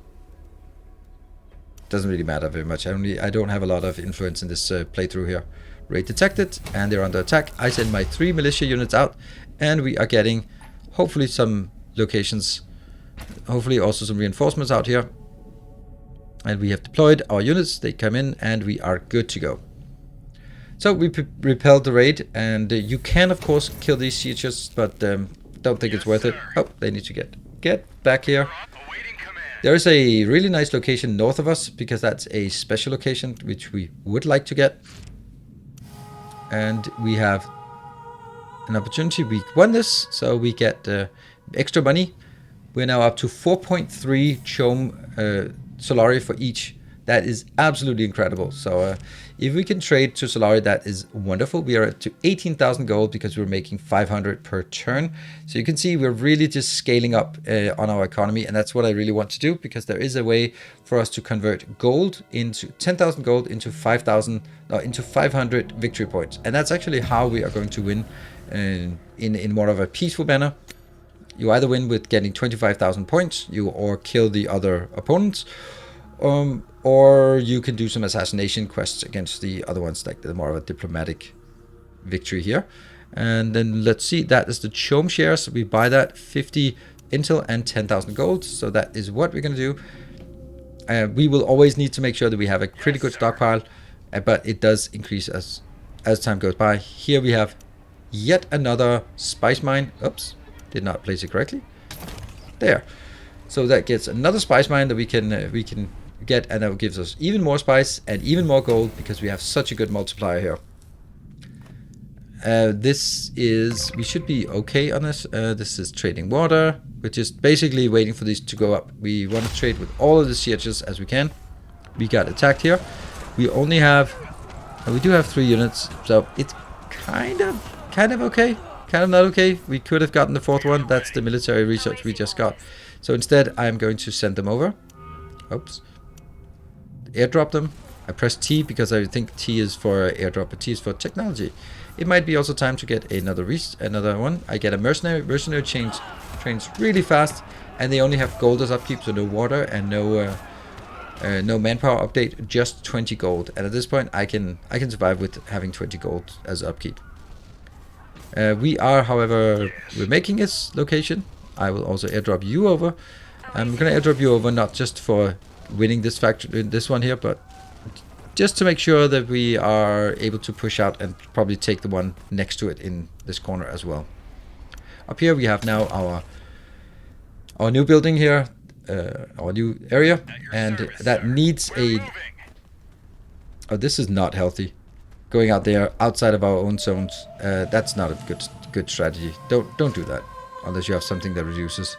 Doesn't really matter very much. I don't have a lot of influence in this playthrough here. Raid detected, and they're under attack. I send my 3 militia units out, and we are getting hopefully some locations, hopefully also some reinforcements out here. And we have deployed our units. They come in, and we are good to go. So we repelled the raid, and you can of course kill these siegers, but don't think it's worth it. Oh, they need to get back here. There is a really nice location north of us, because that's a special location which we would like to get. And we have an opportunity. We won this, so we get extra money. We're now up to 4.3 Chom Solari for each. That is absolutely incredible. So if we can trade to Solari, that is wonderful. We are at to 18,000 gold because we're making 500 per turn. So you can see we're really just scaling up on our economy, and that's what I really want to do, because there is a way for us to convert gold into 10,000 gold into 500 victory points, and that's actually how we are going to win in more of a peaceful manner. You either win with getting 25,000 points, or kill the other opponents. Or you can do some assassination quests against the other ones, like the more of a diplomatic victory here. And then let's see, that is the Chom shares. We buy that 50 intel and 10,000 gold. So that is what we're going to do. We will always need to make sure that we have a pretty good stockpile, but it does increase as time goes by. Here we have yet another spice mine. Oops, did not place it correctly. There. So that gets another spice mine that we can get, and that gives us even more spice and even more gold, because we have such a good multiplier here. We should be okay on this. This is trading water, which is basically waiting for these to go up. We want to trade with all of the siegers as we can. We got attacked here. We do have 3 units, so it's kind of okay, kind of not okay. We could have gotten the 4th one. That's the military research we just got. So instead, I'm going to send them over. Oops. Airdrop them. I press T because I think T is for airdrop, but T is for technology. It might be also time to get another one. I get a mercenary. Mercenary trains really fast, and they only have gold as upkeep, so no water and no manpower update. Just 20 gold, and at this point, I can survive with having 20 gold as upkeep. However, we're making this location. I will also airdrop you over. I'm gonna airdrop you over not just for winning this factory, this one here, but just to make sure that we are able to push out and probably take the one next to it in this corner as well. Up here we have now our new building here, our new area, and that needs a... Oh, this is not healthy. Going out there outside of our own zones, that's not a good strategy. Don't do that unless you have something that reduces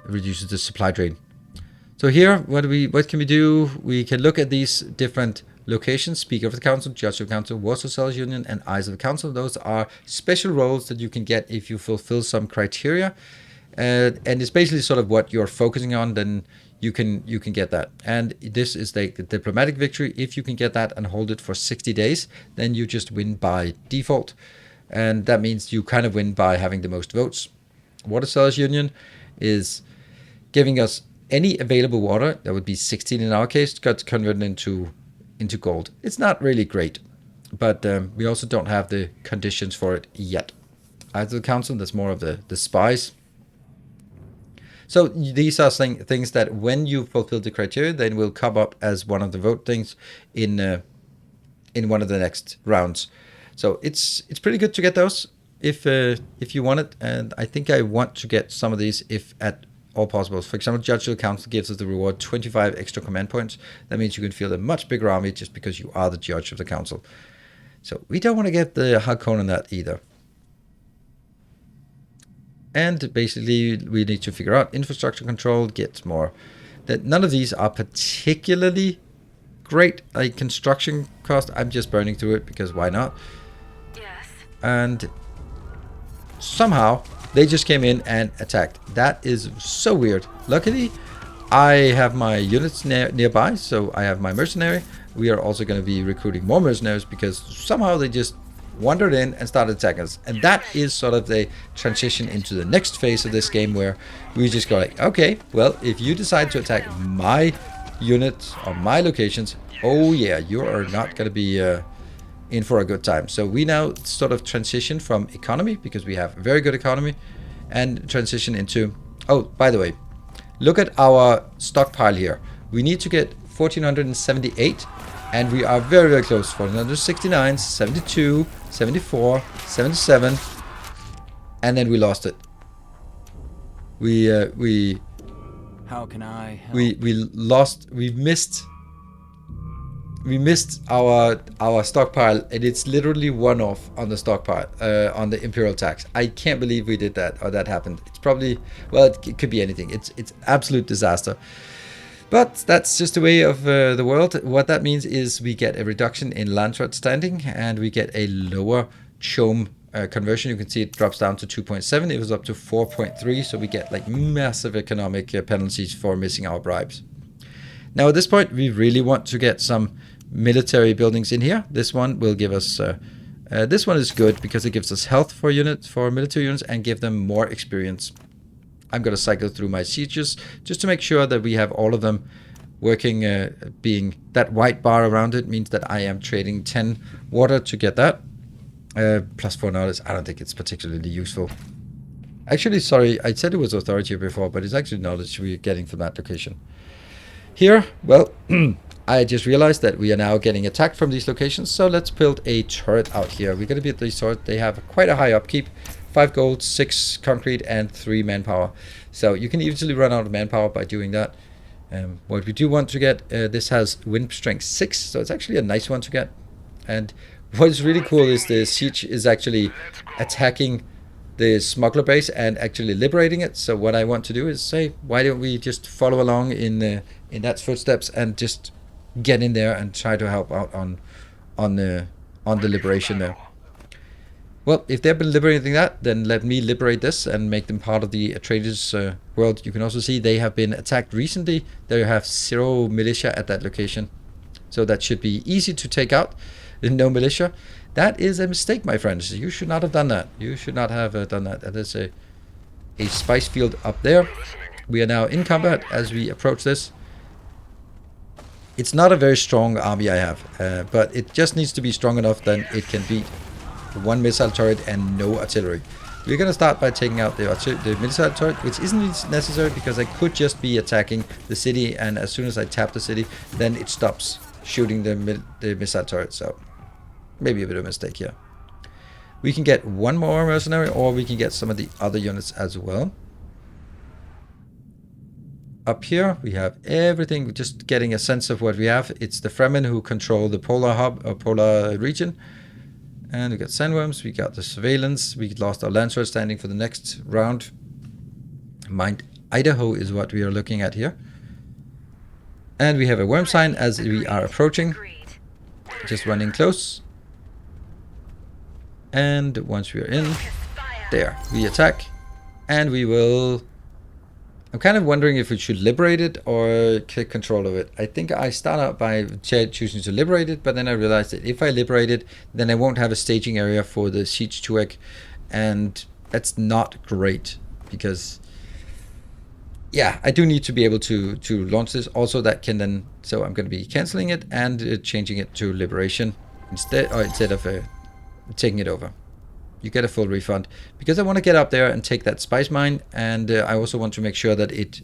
the supply drain. So here, what can we do? We can look at these different locations: Speaker of the Council, Judge of the Council, Warsaw Sellers Union, and Eyes of the Council. Those are special roles that you can get if you fulfill some criteria, and it's basically sort of what you're focusing on. Then you can get that. And this is the diplomatic victory. If you can get that and hold it for 60 days, then you just win by default, and that means you kind of win by having the most votes. Water Sellers Union is giving us any available water. That would be 16 in our case, got converted into gold. It's not really great, but we also don't have the conditions for it yet. Eyes of the Council, that's more of the spies. So these are things that when you fulfill the criteria, then will come up as one of the vote things in one of the next rounds. So it's pretty good to get those if you want it, and I think I want to get some of these if at all possible. For example, Judge of the Council gives us the reward 25 extra command points. That means you can field a much bigger army just because you are the Judge of the Council. So we don't want to get the Hakon on that either. And basically, we need to figure out infrastructure control, get more. That none of these are particularly great. Like construction cost, I'm just burning through it because why not? Yes. And somehow They just came in and attacked. That is so weird. Luckily, I have my units nearby, so I have my mercenary. We are also going to be recruiting more mercenaries because somehow they just wandered in and started attacking us. And that is sort of the transition into the next phase of this game, where we just go like, okay, well, if you decide to attack my units or my locations, oh yeah, you are not going to be in for a good time. So we now sort of transition from economy, because we have very good economy, and transition into, oh, by the way, look at our stockpile here. We need to get 1478, and we are very, very close. 1469, 72, 74, 77, and then we lost it. How can I help? We missed our stockpile, and it's literally one off on the stockpile, on the Imperial tax. I can't believe we did that, or that happened. It's probably, well, it could be anything. It's absolute disaster. But that's just the way of the world. What that means is we get a reduction in Landsat standing, and we get a lower CHOAM conversion. You can see it drops down to 2.7. It was up to 4.3, so we get like massive economic penalties for missing our bribes. Now at this point, we really want to get some military buildings in here. This one will give us, this one is good because it gives us health for military units and give them more experience. I'm going to cycle through my sieges just to make sure that we have all of them working, being that white bar around it means that I am trading 10 water to get that. Plus 4 knowledge, I don't think it's particularly useful. Actually, sorry, I said it was authority before, but it's actually knowledge we're getting from that location. Here, well, I just realized that we are now getting attacked from these locations, so let's build a turret out here. We're going to build these turrets. They have quite a high upkeep, 5 gold, 6 concrete, and 3 manpower. So you can easily run out of manpower by doing that. What we do want to get, this has wind strength 6, so it's actually a nice one to get. And what is really cool is the siege is actually attacking the smuggler base and actually liberating it. So what I want to do is say, why don't we just follow along in that footsteps and just get in there and try to help out on the liberation there. Well, if they've been liberating that, then let me liberate this and make them part of the Atreides world. You can also see they have been attacked recently. They have 0 militia at that location, so that should be easy to take out. No militia. That is a mistake, my friends. You should not have done that. You should not have done that. That is a spice field up there. We are now in combat as we approach this. It's not a very strong army I have, but it just needs to be strong enough that it can beat 1 missile turret and no artillery. We're going to start by taking out the missile turret, which isn't necessary because I could just be attacking the city, and as soon as I tap the city, then it stops shooting the missile turret. So maybe a bit of a mistake here. We can get 1 more mercenary, or we can get some of the other units as well. Up here we have everything. We're just getting a sense of what we have. It's the Fremen who control the polar hub or polar region. And we got sandworms, we got the surveillance, we lost our Landsat standing for the next round. Mind Idaho is what we are looking at here. And we have a worm sign as we are approaching. Just running close. And once we are in, there, we attack. And we will... I'm kind of wondering if we should liberate it or take control of it. I think I start out by choosing to liberate it, but then I realized that if I liberate it, then I won't have a staging area for the siege 2-egg, and that's not great because, yeah, I do need to be able to launch this. Also, that can then, so I'm going to be canceling it and changing it to liberation instead of taking it over. You get a full refund because I want to get up there and take that spice mine, and I also want to make sure that it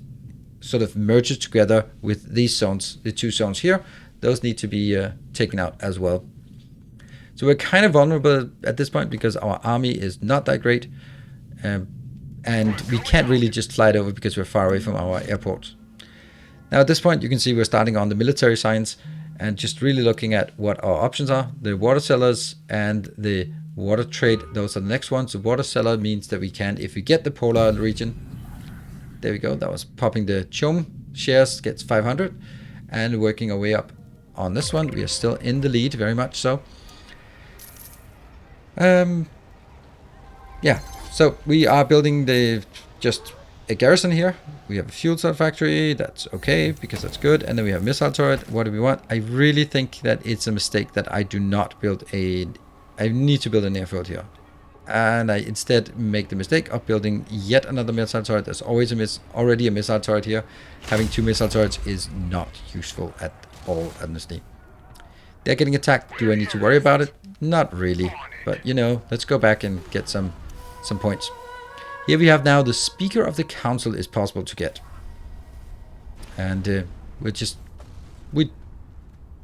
sort of merges together with these zones, the 2 zones here. Those need to be taken out as well. So we're kind of vulnerable at this point because our army is not that great, and we can't really just fly it over because we're far away from our airport. Now at this point you can see we're starting on the military science and just really looking at what our options are. The water cellars and the water trade, those are the next ones. The water cellar means that we can, if we get the polar region, there we go, that was popping the CHOAM shares, gets 500, and working our way up on this one. We are still in the lead, very much so. Yeah, So we are building just a garrison here. We have a fuel cell factory. That's okay because that's good. And then we have missile turret. What do we want? I really think that it's a mistake that I do not build I need to build an airfield here. And I instead make the mistake of building yet another missile turret. There's always already a missile turret here. Having 2 missile turrets is not useful at all, honestly. They're getting attacked. Do I need to worry about it? Not really. But, you know, let's go back and get some points. Here we have now the Speaker of the Council is possible to get. And we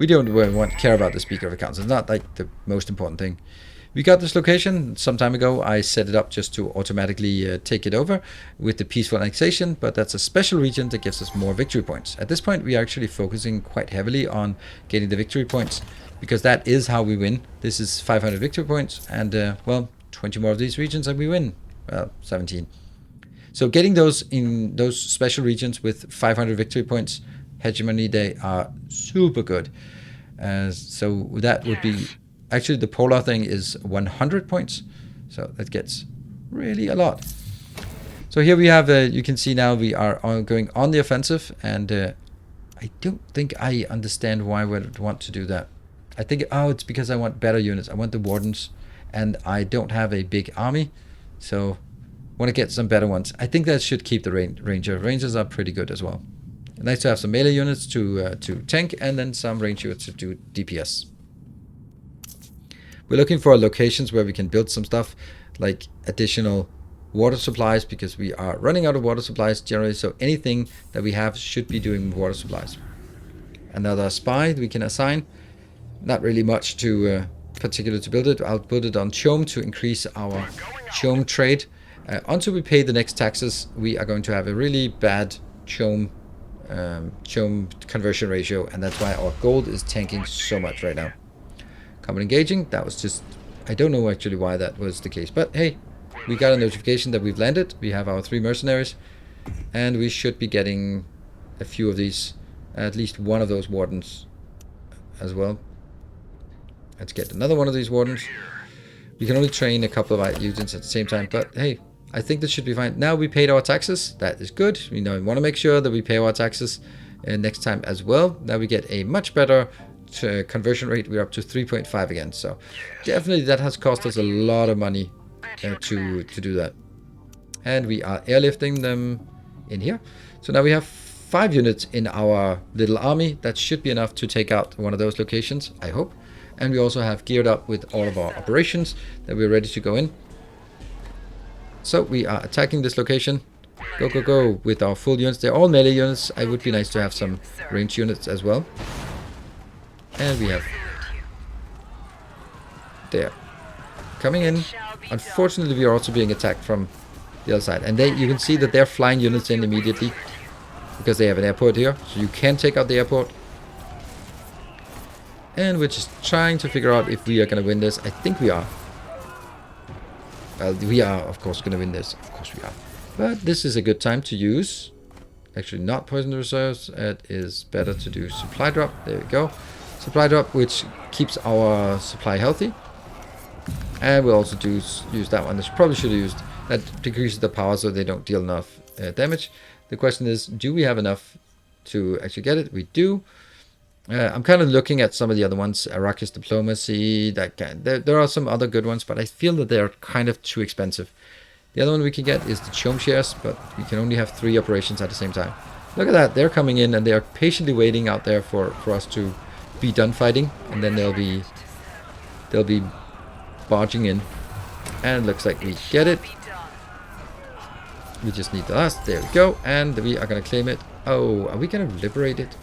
don't care about the Speaker of the Council. It's not like the most important thing. We got this location some time ago. I set it up just to automatically take it over with the peaceful annexation, but that's a special region that gives us more victory points. At this point, we are actually focusing quite heavily on getting the victory points because that is how we win. This is 500 victory points and, well, 20 more of these regions and we win. Well, 17. So getting those in those special regions with 500 victory points, hegemony, they are super good. So that would be... Actually, the polar thing is 100 points, so that gets really a lot. So here we have, you can see now we are going on the offensive, and I don't think I understand why we would want to do that. I think, oh, it's because I want better units. I want the wardens, and I don't have a big army, so I want to get some better ones. I think that should keep the ranger. Rangers are pretty good as well. Nice to have some melee units to tank, and then some range units to do DPS. We're looking for locations where we can build some stuff like additional water supplies because we are running out of water supplies generally. So anything that we have should be doing water supplies. Another spy we can assign. Not really much to particular to build it. I'll put it on Chom to increase our Chom trade. Until we pay the next taxes, we are going to have a really bad Chom conversion ratio, and that's why our gold is tanking so much right now. Common engaging, that was just, I don't know actually why that was the case, but hey, we got a notification that we've landed. We have our 3 mercenaries, and we should be getting a few of these, at least one of those wardens as well. Let's get another one of these wardens. We can only train a couple of units at the same time, but hey, I think this should be fine. Now we paid our taxes, that is good. We want to make sure that we pay our taxes next time as well. Now we get a much better conversion rate. We're up to 3.5 again, so definitely that has cost us a lot of money to do that. And we are airlifting them in here, so now we have 5 units in our little army. That should be enough to take out one of those locations, I hope. And we also have geared up with all of our operations that we're ready to go in. So we are attacking this location. Go, go, go with our full units. They're all melee units. It would be nice to have some range units as well. And we have there coming in. Unfortunately, we are also being attacked from the other side, and you can see that they're flying units in immediately because they have an airport here, so you can take out the airport. And we're just trying to figure out if we are going to win this. I think we are. Well, we are of course going to win this. Of course we are. But this is a good time to use, actually not poison reserves. It is better to do supply drop. There we go. Supply drop, which keeps our supply healthy, and we'll also use that one. This probably should have used that, decreases the power so they don't deal enough damage. The question is, do we have enough to actually get it? We do. I'm kind of looking at some of the other ones. Arrakis diplomacy. There are some other good ones, but I feel that they're kind of too expensive. The other one we can get is the Chom shares, but we can only have 3 operations at the same time. Look at that! They're coming in and they are patiently waiting out there for us to be done fighting, and then they'll be barging in, and it looks like we get it. We just need the last. There we go, and we are going to claim it. Oh, are we going to liberate it?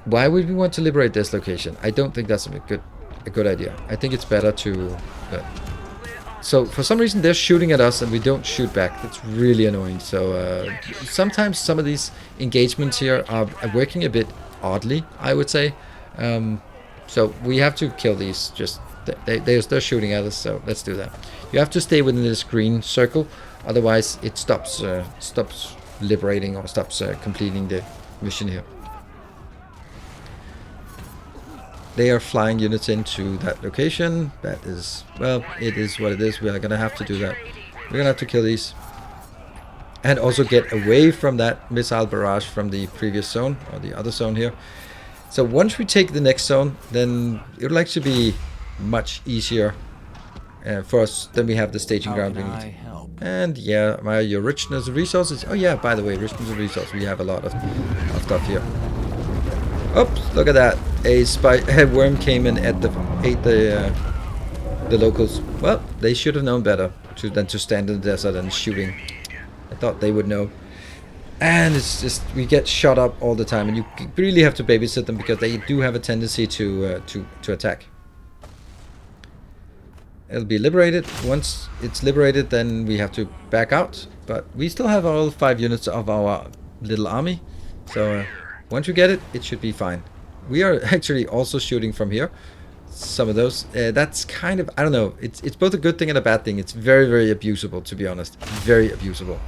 Why would we want to liberate this location? I don't think that's a good idea. I think it's better to so for some reason they're shooting at us and we don't shoot back. That's really annoying. So sometimes some of these engagements here are working a bit oddly, I would say. So we have to kill these. Just they're shooting at us, so let's do that. You have to stay within this green circle, otherwise it stops liberating or stops completing the mission here. They are flying units into that location. That is, well, it is what it is. We are going to have to do that. We're going to have to kill these. And also get away from that missile barrage from the previous zone, or the other zone here. So once we take the next zone, then it will actually be much easier for us. Then we have the staging ground we need. And yeah, your richness of resources. Oh yeah, by the way, richness of resources. We have a lot of stuff here. Oops, look at that. A worm came in at ate the locals. Well, they should have known better than to stand in the desert and shooting. I thought they would know. And it's just, we get shot up all the time, and you really have to babysit them because they do have a tendency to attack. It'll be liberated. Once it's liberated, then we have to back out. But we still have all 5 units of our little army. So once we get it, it should be fine. We are actually also shooting from here. Some of those. That's kind of, I don't know. It's both a good thing and a bad thing. It's very, very abusable, to be honest. Very abusable.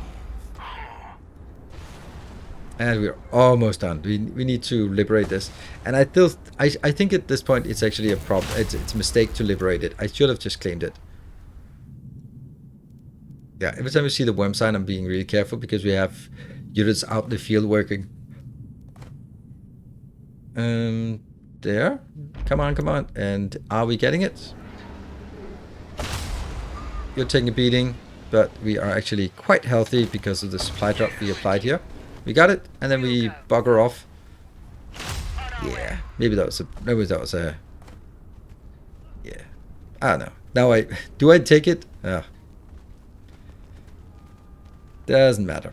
And we're almost done. We need to liberate this. And I think at this point it's actually a problem. It's a mistake to liberate it. I should have just claimed it. Yeah, every time we see the worm sign, I'm being really careful because we have units out in the field working. There. Come on, come on. And are we getting it? You're taking a beating, but we are actually quite healthy because of the supply drop we applied here. We got it, and then we bugger off. Yeah, maybe that was a. Yeah, I don't know. Now do I take it? Doesn't matter.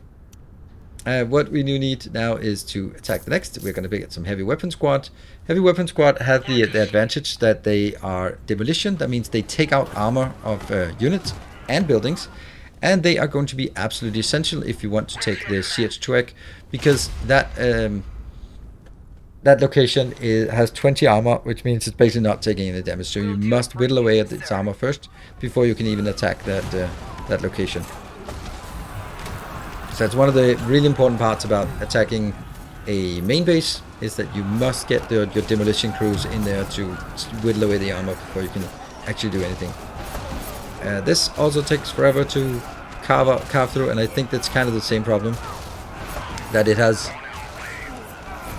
What we do need now is to attack the next. We're going to get some heavy weapon squad. Heavy weapon squad have the advantage that they are demolition. That means they take out armor of units and buildings. And they are going to be absolutely essential if you want to take the CH2X, because that location has 20 armor, which means it's basically not taking any damage. So you must whittle away at its armor first before you can even attack that location. So that's one of the really important parts about attacking a main base, is that you must get your demolition crews in there to whittle away the armor before you can actually do anything. This also takes forever to carve through, and I think that's kind of the same problem that it has.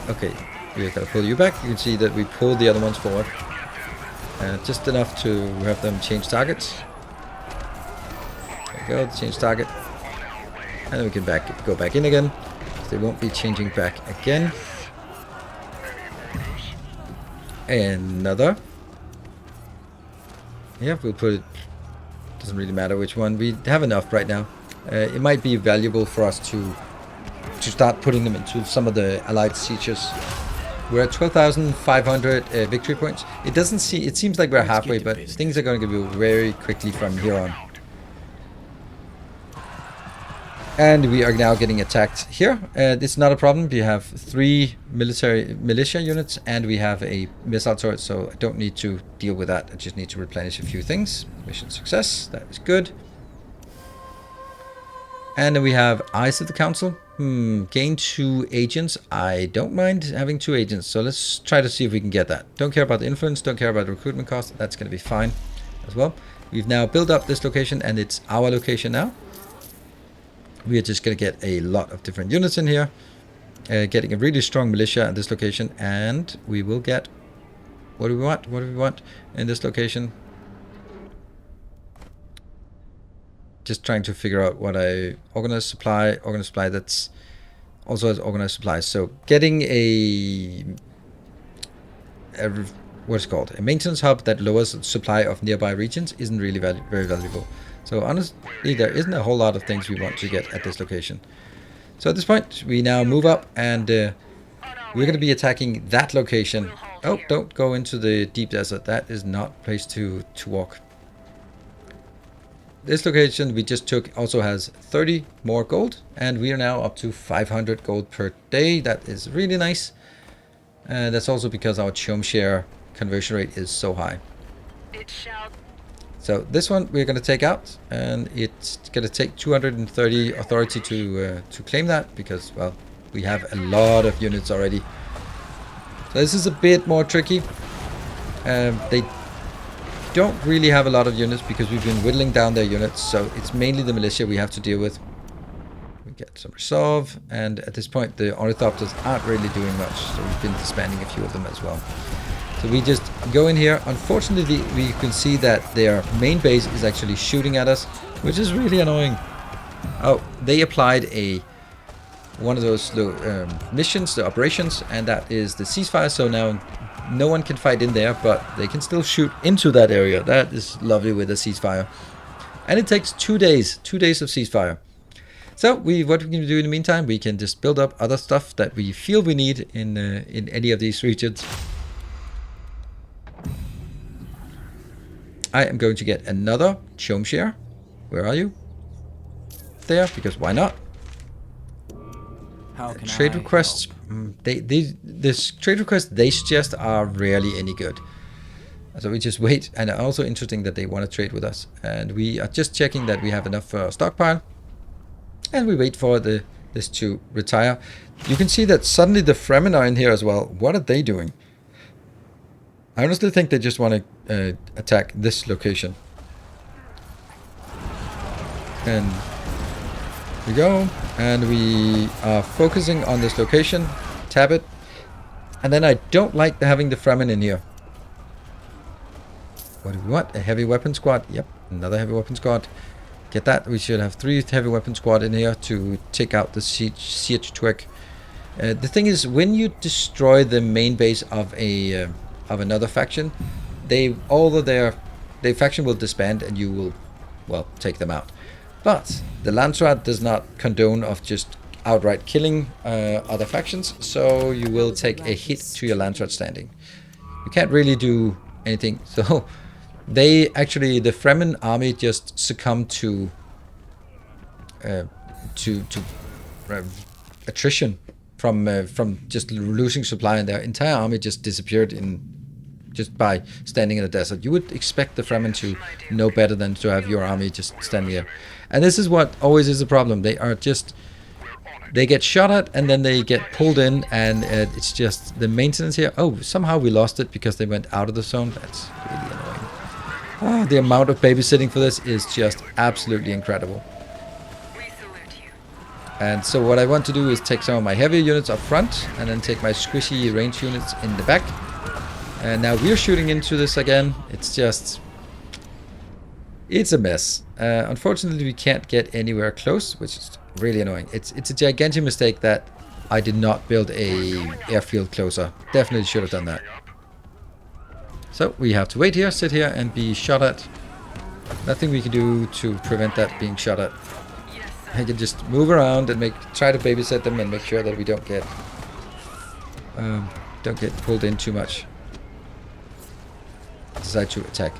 Okay, we're gonna pull you back. You can see that we pulled the other ones forward, just enough to have them change targets. There we go, change target, and then we can go back in again. They won't be changing back again. Another. Yeah, we'll put it. Doesn't really matter which one. We have enough right now. It might be valuable for us to start putting them into some of the allied sieges. We're at 12,500 victory points. It seems like we're halfway, but things are going to go very quickly from here on. And we are now getting attacked here. It's not a problem. We have 3 militia units, and we have a missile turret, so I don't need to deal with that. I just need to replenish a few things. Mission success. That is good. And then we have Eyes of the Council. Gain 2 agents. I don't mind having 2 agents, so let's try to see if we can get that. Don't care about the influence. Don't care about the recruitment cost. That's going to be fine as well. We've now built up this location, and it's our location now. We are just going to get a lot of different units in here. Getting a really strong militia at this location. And we will get... What do we want? What do we want in this location? Just trying to figure out what I... Organized supply. Organized supply, that's also has organized supply. So getting what's it called? A maintenance hub that lowers the supply of nearby regions isn't really very valuable. So honestly, there isn't a whole lot of things we want to get at this location. So at this point, we now move up, and we're going to be attacking that location. Oh, don't go into the deep desert. That is not a place to walk. This location we just took also has 30 more gold, and we are now up to 500 gold per day. That is really nice. That's also because our chum share conversion rate is so high. So this one we're going to take out, and it's going to take 230 authority to claim that, because, well, we have a lot of units already. So this is a bit more tricky. They don't really have a lot of units because we've been whittling down their units, so it's mainly the militia we have to deal with. We get some resolve, and at this point the ornithopters aren't really doing much, so we've been disbanding a few of them as well. So we just go in here. Unfortunately, we can see that their main base is actually shooting at us, which is really annoying. Oh, they applied one of those missions, the operations, and that is the ceasefire, so now no one can fight in there, but they can still shoot into that area. That is lovely with a ceasefire. And it takes 2 days, 2 days of ceasefire. So what we can do in the meantime, we can just build up other stuff that we feel we need in any of these regions. I am going to get another Chome Share. Where are you? There, because why not? How can Trade I requests. This trade requests they suggest are rarely any good. So we just wait, and also interesting that they want to trade with us. And we are just checking that we have enough for our stockpile. And we wait for this to retire. You can see that suddenly the Fremen are in here as well. What are they doing? I honestly think they just want to attack this location. And we go, and we are focusing on this location. Tap it. And then I don't like having the Fremen in here. What do we want? A heavy weapon squad. Yep, another heavy weapon squad. Get that. We should have 3 heavy weapon squad in here to take out the siege twick. The thing is, when you destroy the main base of another faction, their faction will disband, and you will, well, take them out. But the Landsat does not condone of just outright killing other factions, so you will take a hit to your Landsat standing. You can't really do anything. So they actually, the Fremen army just succumbed to attrition from just losing supply, and their entire army just disappeared just by standing in the desert. You would expect the Fremen to know better than to have your army just standing there. And this is what always is a problem. They get shot at, and then they get pulled in, and it's just the maintenance here. Oh, somehow we lost it because they went out of the zone. That's really annoying. Oh, the amount of babysitting for this is just absolutely incredible. And so what I want to do is take some of my heavier units up front, and then take my squishy range units in the back. And now we're shooting into this again. It's a mess. Unfortunately, we can't get anywhere close, which is really annoying. It's a gigantic mistake that I did not build a airfield closer. Definitely should have done that. So we have to wait here, sit here, and be shot at. Nothing we can do to prevent that being shot at. I can just move around and try to babysit them and make sure that we don't get pulled in too much. Decide to attack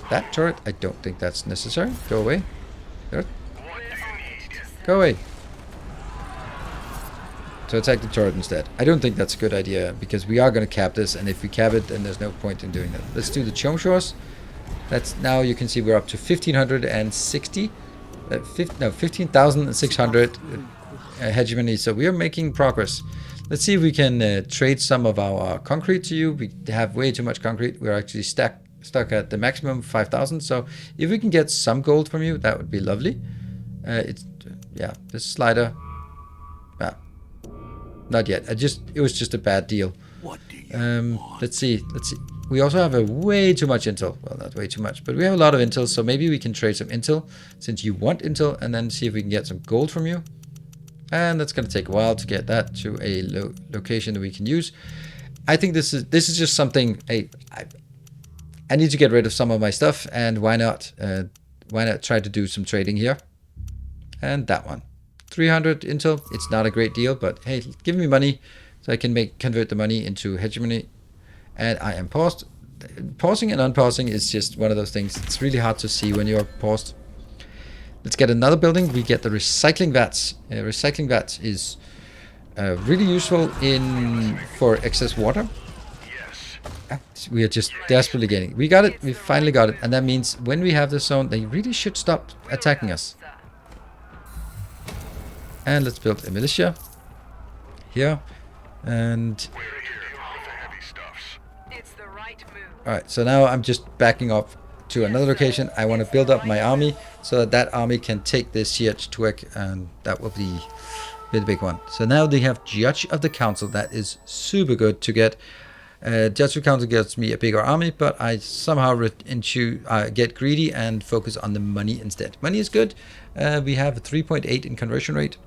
that turret. I don't think that's necessary. Go away. Turret. Go away. So attack the turret instead. I don't think that's a good idea, because we are going to cap this, and if we cap it, then there's no point in doing that. Let's do the Chome Shores. That's now, you can see we're up to 1560. 15,600 hegemony. So we are making progress. Let's see if we can trade some of our concrete to you. We have way too much concrete. We're actually stuck at the maximum 5,000. So if we can get some gold from you, that would be lovely. This slider. Not yet. It was just a bad deal. What do you want? Let's see. We also have way too much intel. Well, not way too much, but we have a lot of intel. So maybe we can trade some intel, since you want intel, and then see if we can get some gold from you. And that's going to take a while to get that to a location that we can use. I think this is just something. I need to get rid of some of my stuff, and why not? Why not try to do some trading here? And that one, 300 intel. It's not a great deal, but hey, give me money so I can convert the money into hegemony. And I am paused. Pausing and unpausing is just one of those things. It's really hard to see when you're paused. Let's get another building. We get the recycling vats. Recycling vats is really useful for excess water. We are just desperately getting. We got it. We finally got it. And that means when we have this zone, they really should stop attacking us. And let's build a militia here. And Alright, so now I'm just backing up to another location. I want to build up my army so that that army can take this siege to work, and that will be the big one. So now they have Judge of the Council. That is super good to get. Judge of the Council gets me a bigger army, but I somehow get greedy and focus on the money instead. Money is good. We have a 3.8 in conversion rate.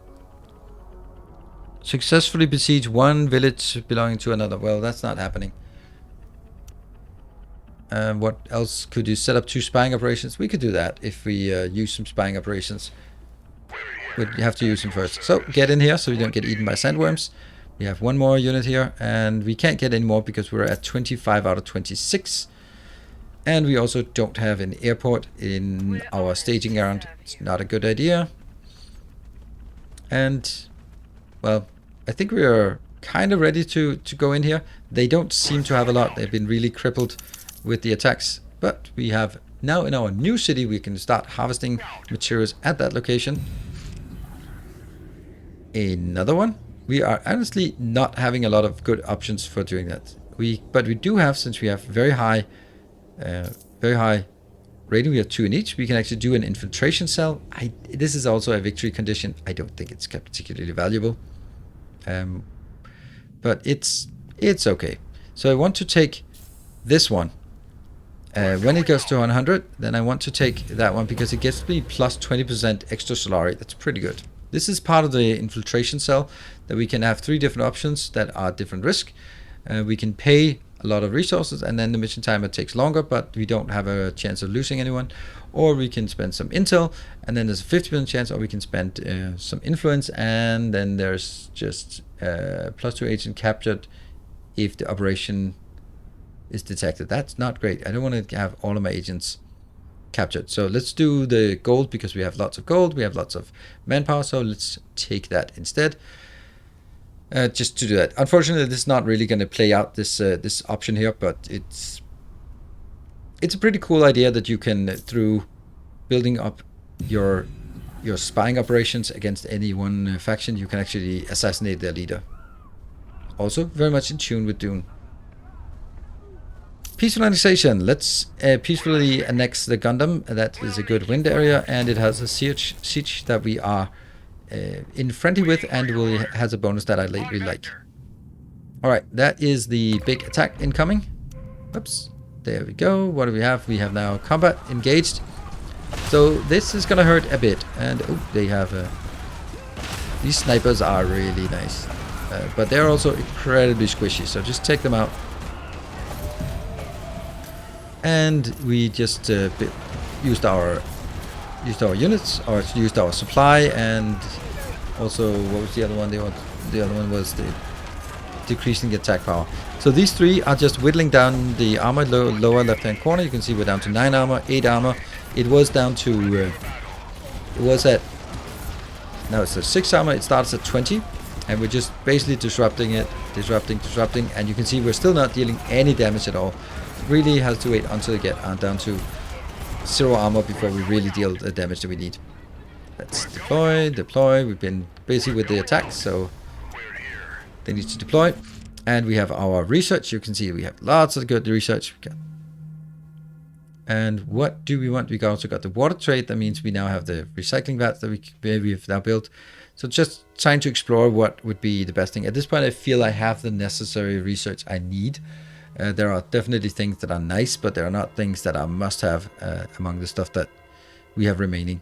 Successfully besiege one village belonging to another. Well, that's not happening. What else could you set up? 2 spying operations? We could do that if we use some spying operations. But you have to use them first. So get in here so you don't get eaten by sandworms. We have 1 more unit here, and we can't get any more because we're at 25 out of 26. And we also don't have an airport in our staging ground. It's not a good idea. And, well, I think we are kind of ready to go in here. They don't seem to have a lot. They've been really crippled with the attacks. But we have now in our new city, we can start harvesting materials at that location. Another one. We are honestly not having a lot of good options for doing that. But we do have, since we have very high rating, we have 2 in each. We can actually do an infiltration cell. This is also a victory condition. I don't think it's particularly valuable, but it's okay. So I want to take this one. When it goes to 100, then I want to take that one because it gives me plus 20% extra Solari. That's pretty good. This is part of the infiltration cell that we can have 3 different options that are different risk. We can pay a lot of resources and then the mission timer takes longer, but we don't have a chance of losing anyone. Or we can spend some intel and then there's a 50% chance, or we can spend some influence and then there's just plus 2 agent captured if the operation is detected. That's not great. I don't want to have all of my agents captured. So let's do the gold because we have lots of gold, we have lots of manpower, so let's take that instead. Just to do that. Unfortunately, this is not really going to play out this option here, but it's a pretty cool idea that you can, through building up your spying operations against any one faction, you can actually assassinate their leader. Also very much in tune with Dune. Peaceful annexation. Let's peacefully annex the Gundam. That is a good wind area, and it has a siege that we are in friendly with, and has a bonus that I lately like. Alright, that is the big attack incoming. Oops, there we go. What do we have? We have now combat engaged. So this is gonna hurt a bit, and they have these snipers are really nice, but they're also incredibly squishy, so just take them out. And we just used our units, or used our supply, and also, what was the other one? The other one was the decreasing the attack power. So these 3 are just whittling down the armor lower left hand corner. You can see we're down to 9 armor, 8 armor. It was down to it was at, now it's at 6 armor. It starts at 20, and we're just basically disrupting, and you can see we're still not dealing any damage at all. Really has to wait until they get down to 0 armor before we really deal the damage that we need. Let's deploy. We've been busy with the attacks, so they need to deploy. And we have our research. You can see we have lots of good research. And what do we want? We also got the water trade. That means we now have the recycling vats that we've now built. So just trying to explore what would be the best thing. At this point, I feel I have the necessary research I need. There are definitely things that are nice, but there are not things that are must-have among the stuff that we have remaining.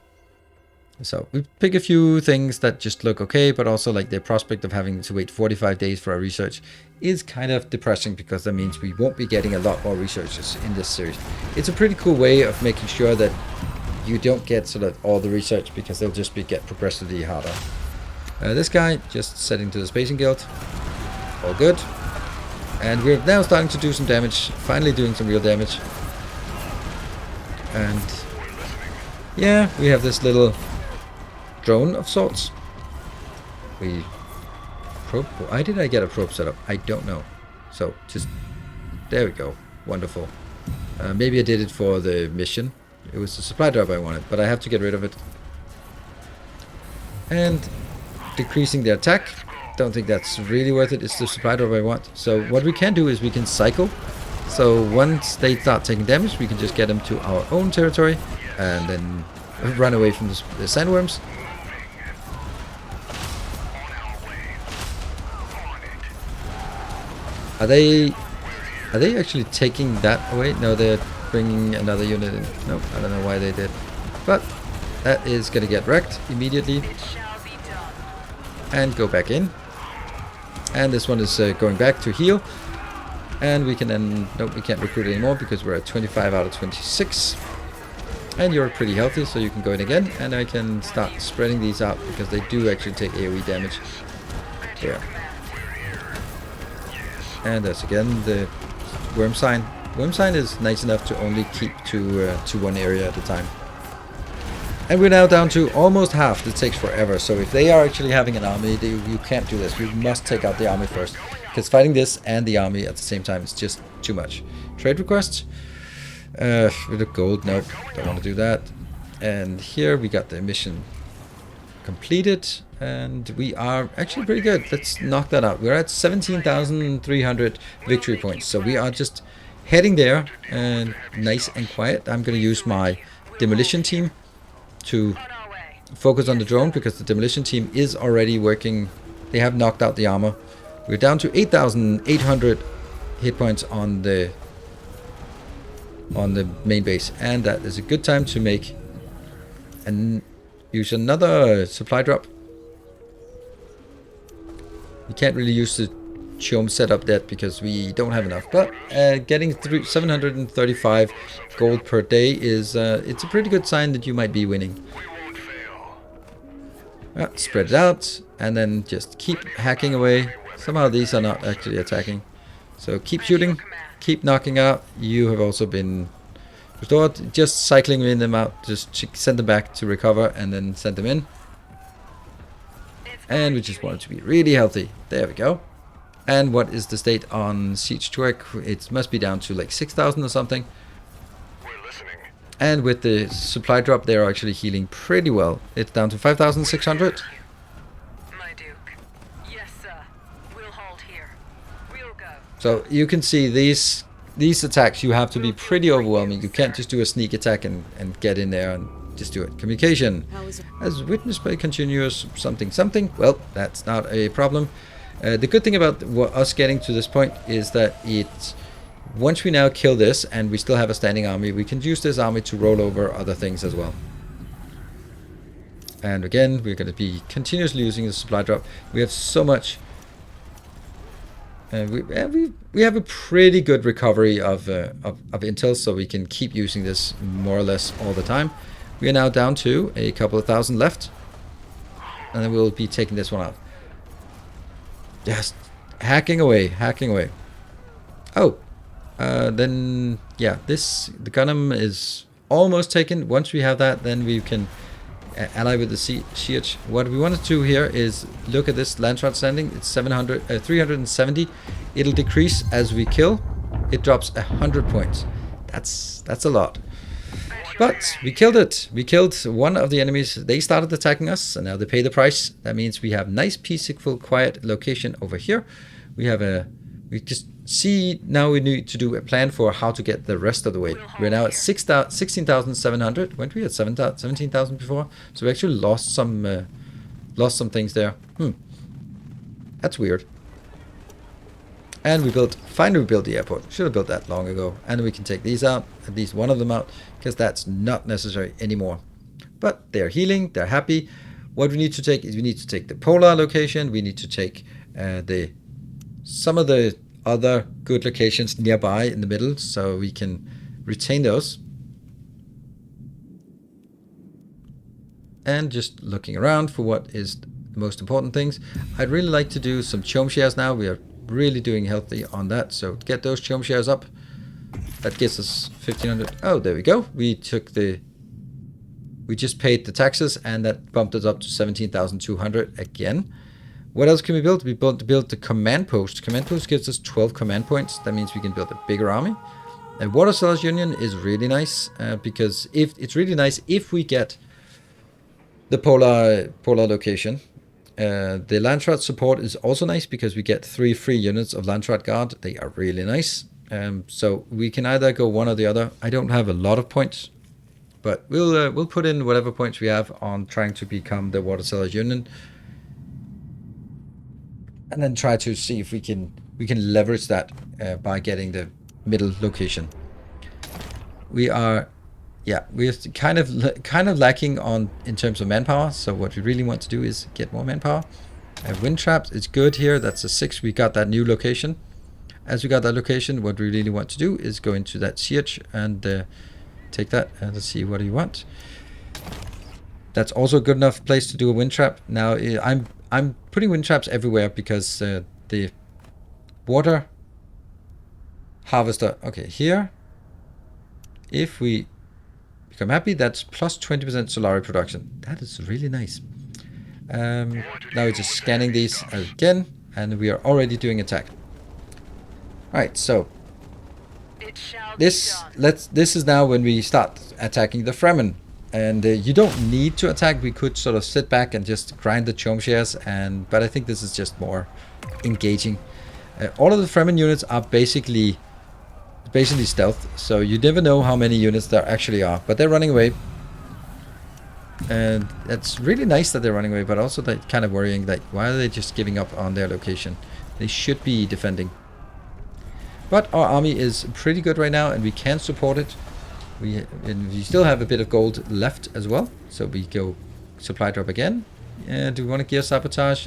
So we pick a few things that just look okay, but also like the prospect of having to wait 45 days for our research is kind of depressing, because that means we won't be getting a lot more researchers in this series. It's a pretty cool way of making sure that you don't get sort of all the research, because they'll just get progressively harder. This guy just setting to the Spacing Guild. All good. And we're now starting to do some damage, finally doing some real damage. And yeah, we have this little drone of sorts. Why did I get a probe set up? I don't know. So just, there we go. Wonderful. Maybe I did it for the mission. It was the supply drop I wanted, but I have to get rid of it. And decreasing the attack. Don't think that's really worth it. It's the supply drop I want. So what we can do is we can cycle So once they start taking damage, we can just get them to our own territory and then run away from the sandworms. Are they actually taking that away? No, they're bringing another unit in. Nope, I don't know why they did. But that is going to get wrecked immediately. And go back in. And this one is going back to heal. And we can then... Nope, we can't recruit anymore because we're at 25 out of 26. And you're pretty healthy, so you can go in again. And I can start spreading these out because they do actually take AoE damage. There. And there's again the worm sign. Worm sign is nice enough to only keep to one area at a time. And we're now down to almost half. It takes forever. So if they are actually having an army, you can't do this. You must take out the army first. Because fighting this and the army at the same time is just too much. Trade requests. With the gold. Nope. Don't want to do that. And here we got the mission completed. And we are actually pretty good. Let's knock that out. We're at 17,300 victory points. So we are just heading there. And nice and quiet. I'm going to use my demolition team to focus on the drone, because the demolition team is already working. They have knocked out the armor. We're down to 8,800 hit points on the main base, and that is a good time to make and use another supply drop. We can't really use the Chome setup yet because we don't have enough, but getting 735 gold per day is it's a pretty good sign that you might be winning. Spread it out and then just keep hacking away. Somehow these are not actually attacking, so keep shooting, keep knocking out. You have also been restored. Just cycling in them out, just send them back to recover and then send them in. And we just want it to be really healthy. There we go. And what is the state on siege work? It must be down to like 6,000 or something. And with the supply drop, they are actually healing pretty well. It's down to 5,600. My Duke. Yes, sir. We'll hold here. We'll go. So you can see these attacks, you have to be pretty overwhelming. You can't just do a sneak attack and get in there and just do it. Communication. As witnessed by continuous something. Well, that's not a problem. The good thing about us getting to this point is that once we now kill this and we still have a standing army, we can use this army to roll over other things as well. And again, we're going to be continuously using the supply drop. We have so much. We have a pretty good recovery of intel, so we can keep using this more or less all the time. We are now down to a couple of thousand left, and then we'll be taking this one out. Just hacking away. Oh, then yeah, the Gunham is almost taken. Once we have that, then we can ally with the siege. What we want to do here is look at this Landsat standing. It's 370. It'll decrease as we kill. It drops 100 points. That's a lot. But we killed it. We killed one of the enemies. They started attacking us, and now they pay the price. That means we have nice, peaceful, quiet location over here. We just see now we need to do a plan for how to get the rest of the way. We're now at 16,700. Weren't we at 17,000 before? So we actually lost some things there. That's weird. And we finally built the airport. Should have built that long ago. And we can take these out, at least one of them out, because that's not necessary anymore. But they're healing, they're happy. What we need to take is we need to take the polar location. We need to take some of the other good locations nearby in the middle, so we can retain those. And just looking around for what is the most important things. I'd really like to do some Chome shares now. We are really doing healthy on that, so get those Chome shares up. That gives us 1,500. Oh, there we go. We just paid the taxes, and that bumped us up to 17,200 again. What else can we build? We built the command post. Command post gives us 12 command points. That means we can build a bigger army. And Water Sellers Union is really nice because it's really nice if we get the polar location. The Landsat support is also nice because we get 3 free units of Landsat Guard. They are really nice. So we can either go one or the other. I don't have a lot of points, but we'll put in whatever points we have on trying to become the Water Sellers Union, and then try to see if we can leverage that by getting the middle location. We're kind of lacking on in terms of manpower. So what we really want to do is get more manpower. Wind traps, it's good here. That's a 6. We got that new location. As we got that location, what we really want to do is go into that siege and take that. And let's see, what do you want? That's also a good enough place to do a wind trap. Now I'm putting wind traps everywhere because the water harvester. Okay, here. If we become happy, that's plus 20% Solari production. That is really nice. Now we're just scanning these again, and we are already doing attack. Alright, so this is now when we start attacking the Fremen. And you don't need to attack. We could sort of sit back and just grind the chome shares, but I think this is just more engaging. All of the Fremen units are basically stealth, so you never know how many units there actually are, but they're running away. And it's really nice that they're running away, but also that kind of worrying, like, why are they just giving up on their location? They should be defending. But our army is pretty good right now, and we can support it. We still have a bit of gold left as well, so we go supply drop again. Do we want to gear sabotage?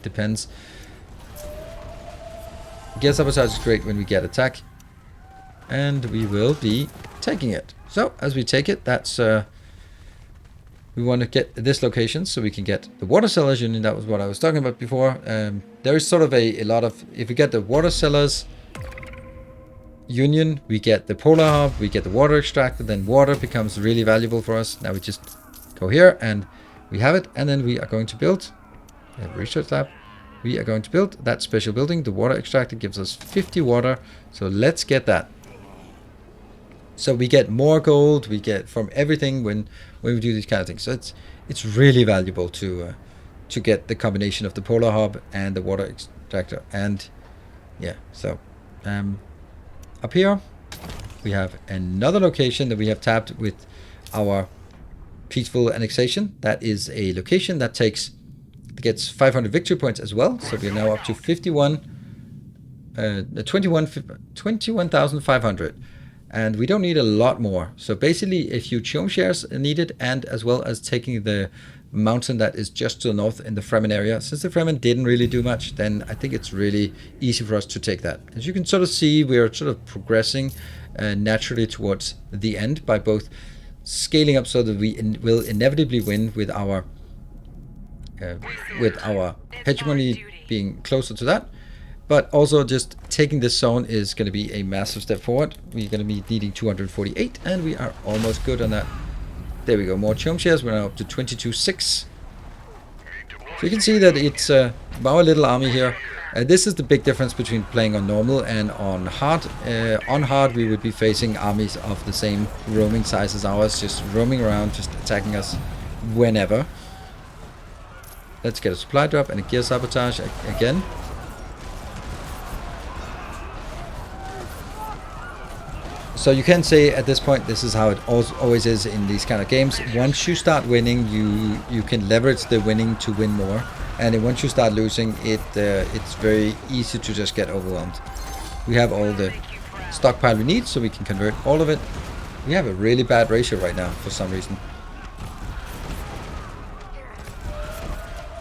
Depends. Gear sabotage is great when we get attack, and we will be taking it. So as we take it, that's we want to get this location so we can get the Water Sellers Union. That was what I was talking about before. There is sort of a lot of, if we get the Water Sellers Union, we get the Polar Hub, we get the Water Extractor, then water becomes really valuable for us. Now we just go here and we have it, and then we are going to build a research lab. We are going to build that special building. The Water Extractor gives us 50 water, so let's get that. So we get more gold, we get from everything when we do these kind of things. So it's really valuable to get the combination of the Polar Hub and the Water Extractor. And yeah, so up here we have another location that we have tapped with our peaceful annexation. That is a location that gets 500 victory points as well. So we are now up to 21,500. And we don't need a lot more. So basically a few chome shares are needed, and as well as taking the mountain that is just to the north in the Fremen area. Since the Fremen didn't really do much, then I think it's really easy for us to take that. As you can sort of see, we are sort of progressing naturally towards the end by both scaling up so that we will inevitably win with our hegemony being closer to that. But also just taking this zone is going to be a massive step forward. We're going to be needing 248, and we are almost good on that. There we go, more chome shares. We're now up to 22.6. So you can see that it's our little army here. This is the big difference between playing on normal and on hard. On hard, we would be facing armies of the same roaming size as ours, just roaming around, just attacking us whenever. Let's get a supply drop and a gear sabotage again. So you can say at this point, this is how it always is in these kind of games. Once you start winning, you can leverage the winning to win more, and then once you start losing, it's very easy to just get overwhelmed. We have all the stockpile we need, so we can convert all of it. We have a really bad ratio right now for some reason,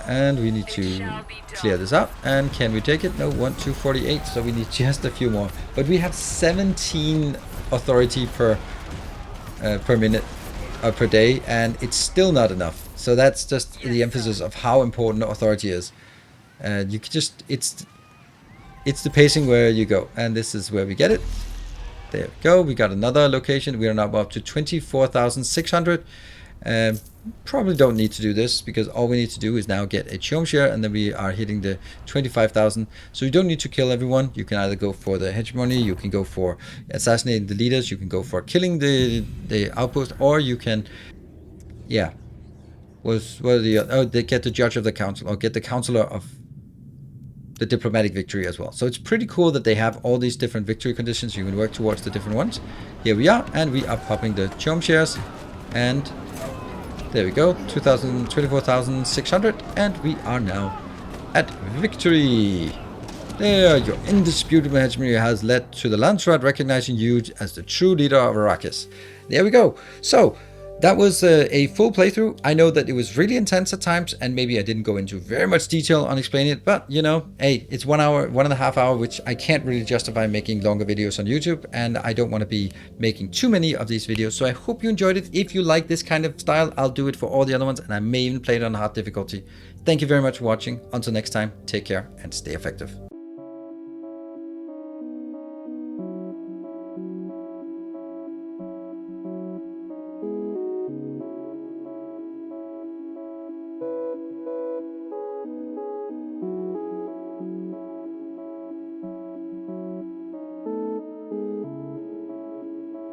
and we need to clear this out. And can we take it? No, 1,248. So we need just a few more, but we have 17 authority per minute per day, and it's still not enough. So that's just the emphasis of how important authority is. You can just it's the pacing where you go, and this is where we get it. There we go. We got another location. We are now up to 24,600. Probably don't need to do this, because all we need to do is now get a chome share, and then we are hitting the 25,000. So you don't need to kill everyone. You can either go for the hegemony, you can go for assassinating the leaders, you can go for killing the outpost, or you can, yeah, they get the judge of the council, or get the counselor of the diplomatic victory as well. So it's pretty cool that they have all these different victory conditions. You can work towards the different ones. Here we are, and we are popping the Chom shares, and there we go, 24,600, and we are now at victory. There, your indisputable hegemony has led to the Landsat recognizing you as the true leader of Arrakis. There we go. So that was a full playthrough. I know that it was really intense at times, and maybe I didn't go into very much detail on explaining it, but you know, hey, it's 1 hour, 1.5 hours, which I can't really justify making longer videos on YouTube, and I don't want to be making too many of these videos. So I hope you enjoyed it. If you like this kind of style, I'll do it for all the other ones, and I may even play it on hard difficulty. Thank you very much for watching. Until next time, take care and stay effective.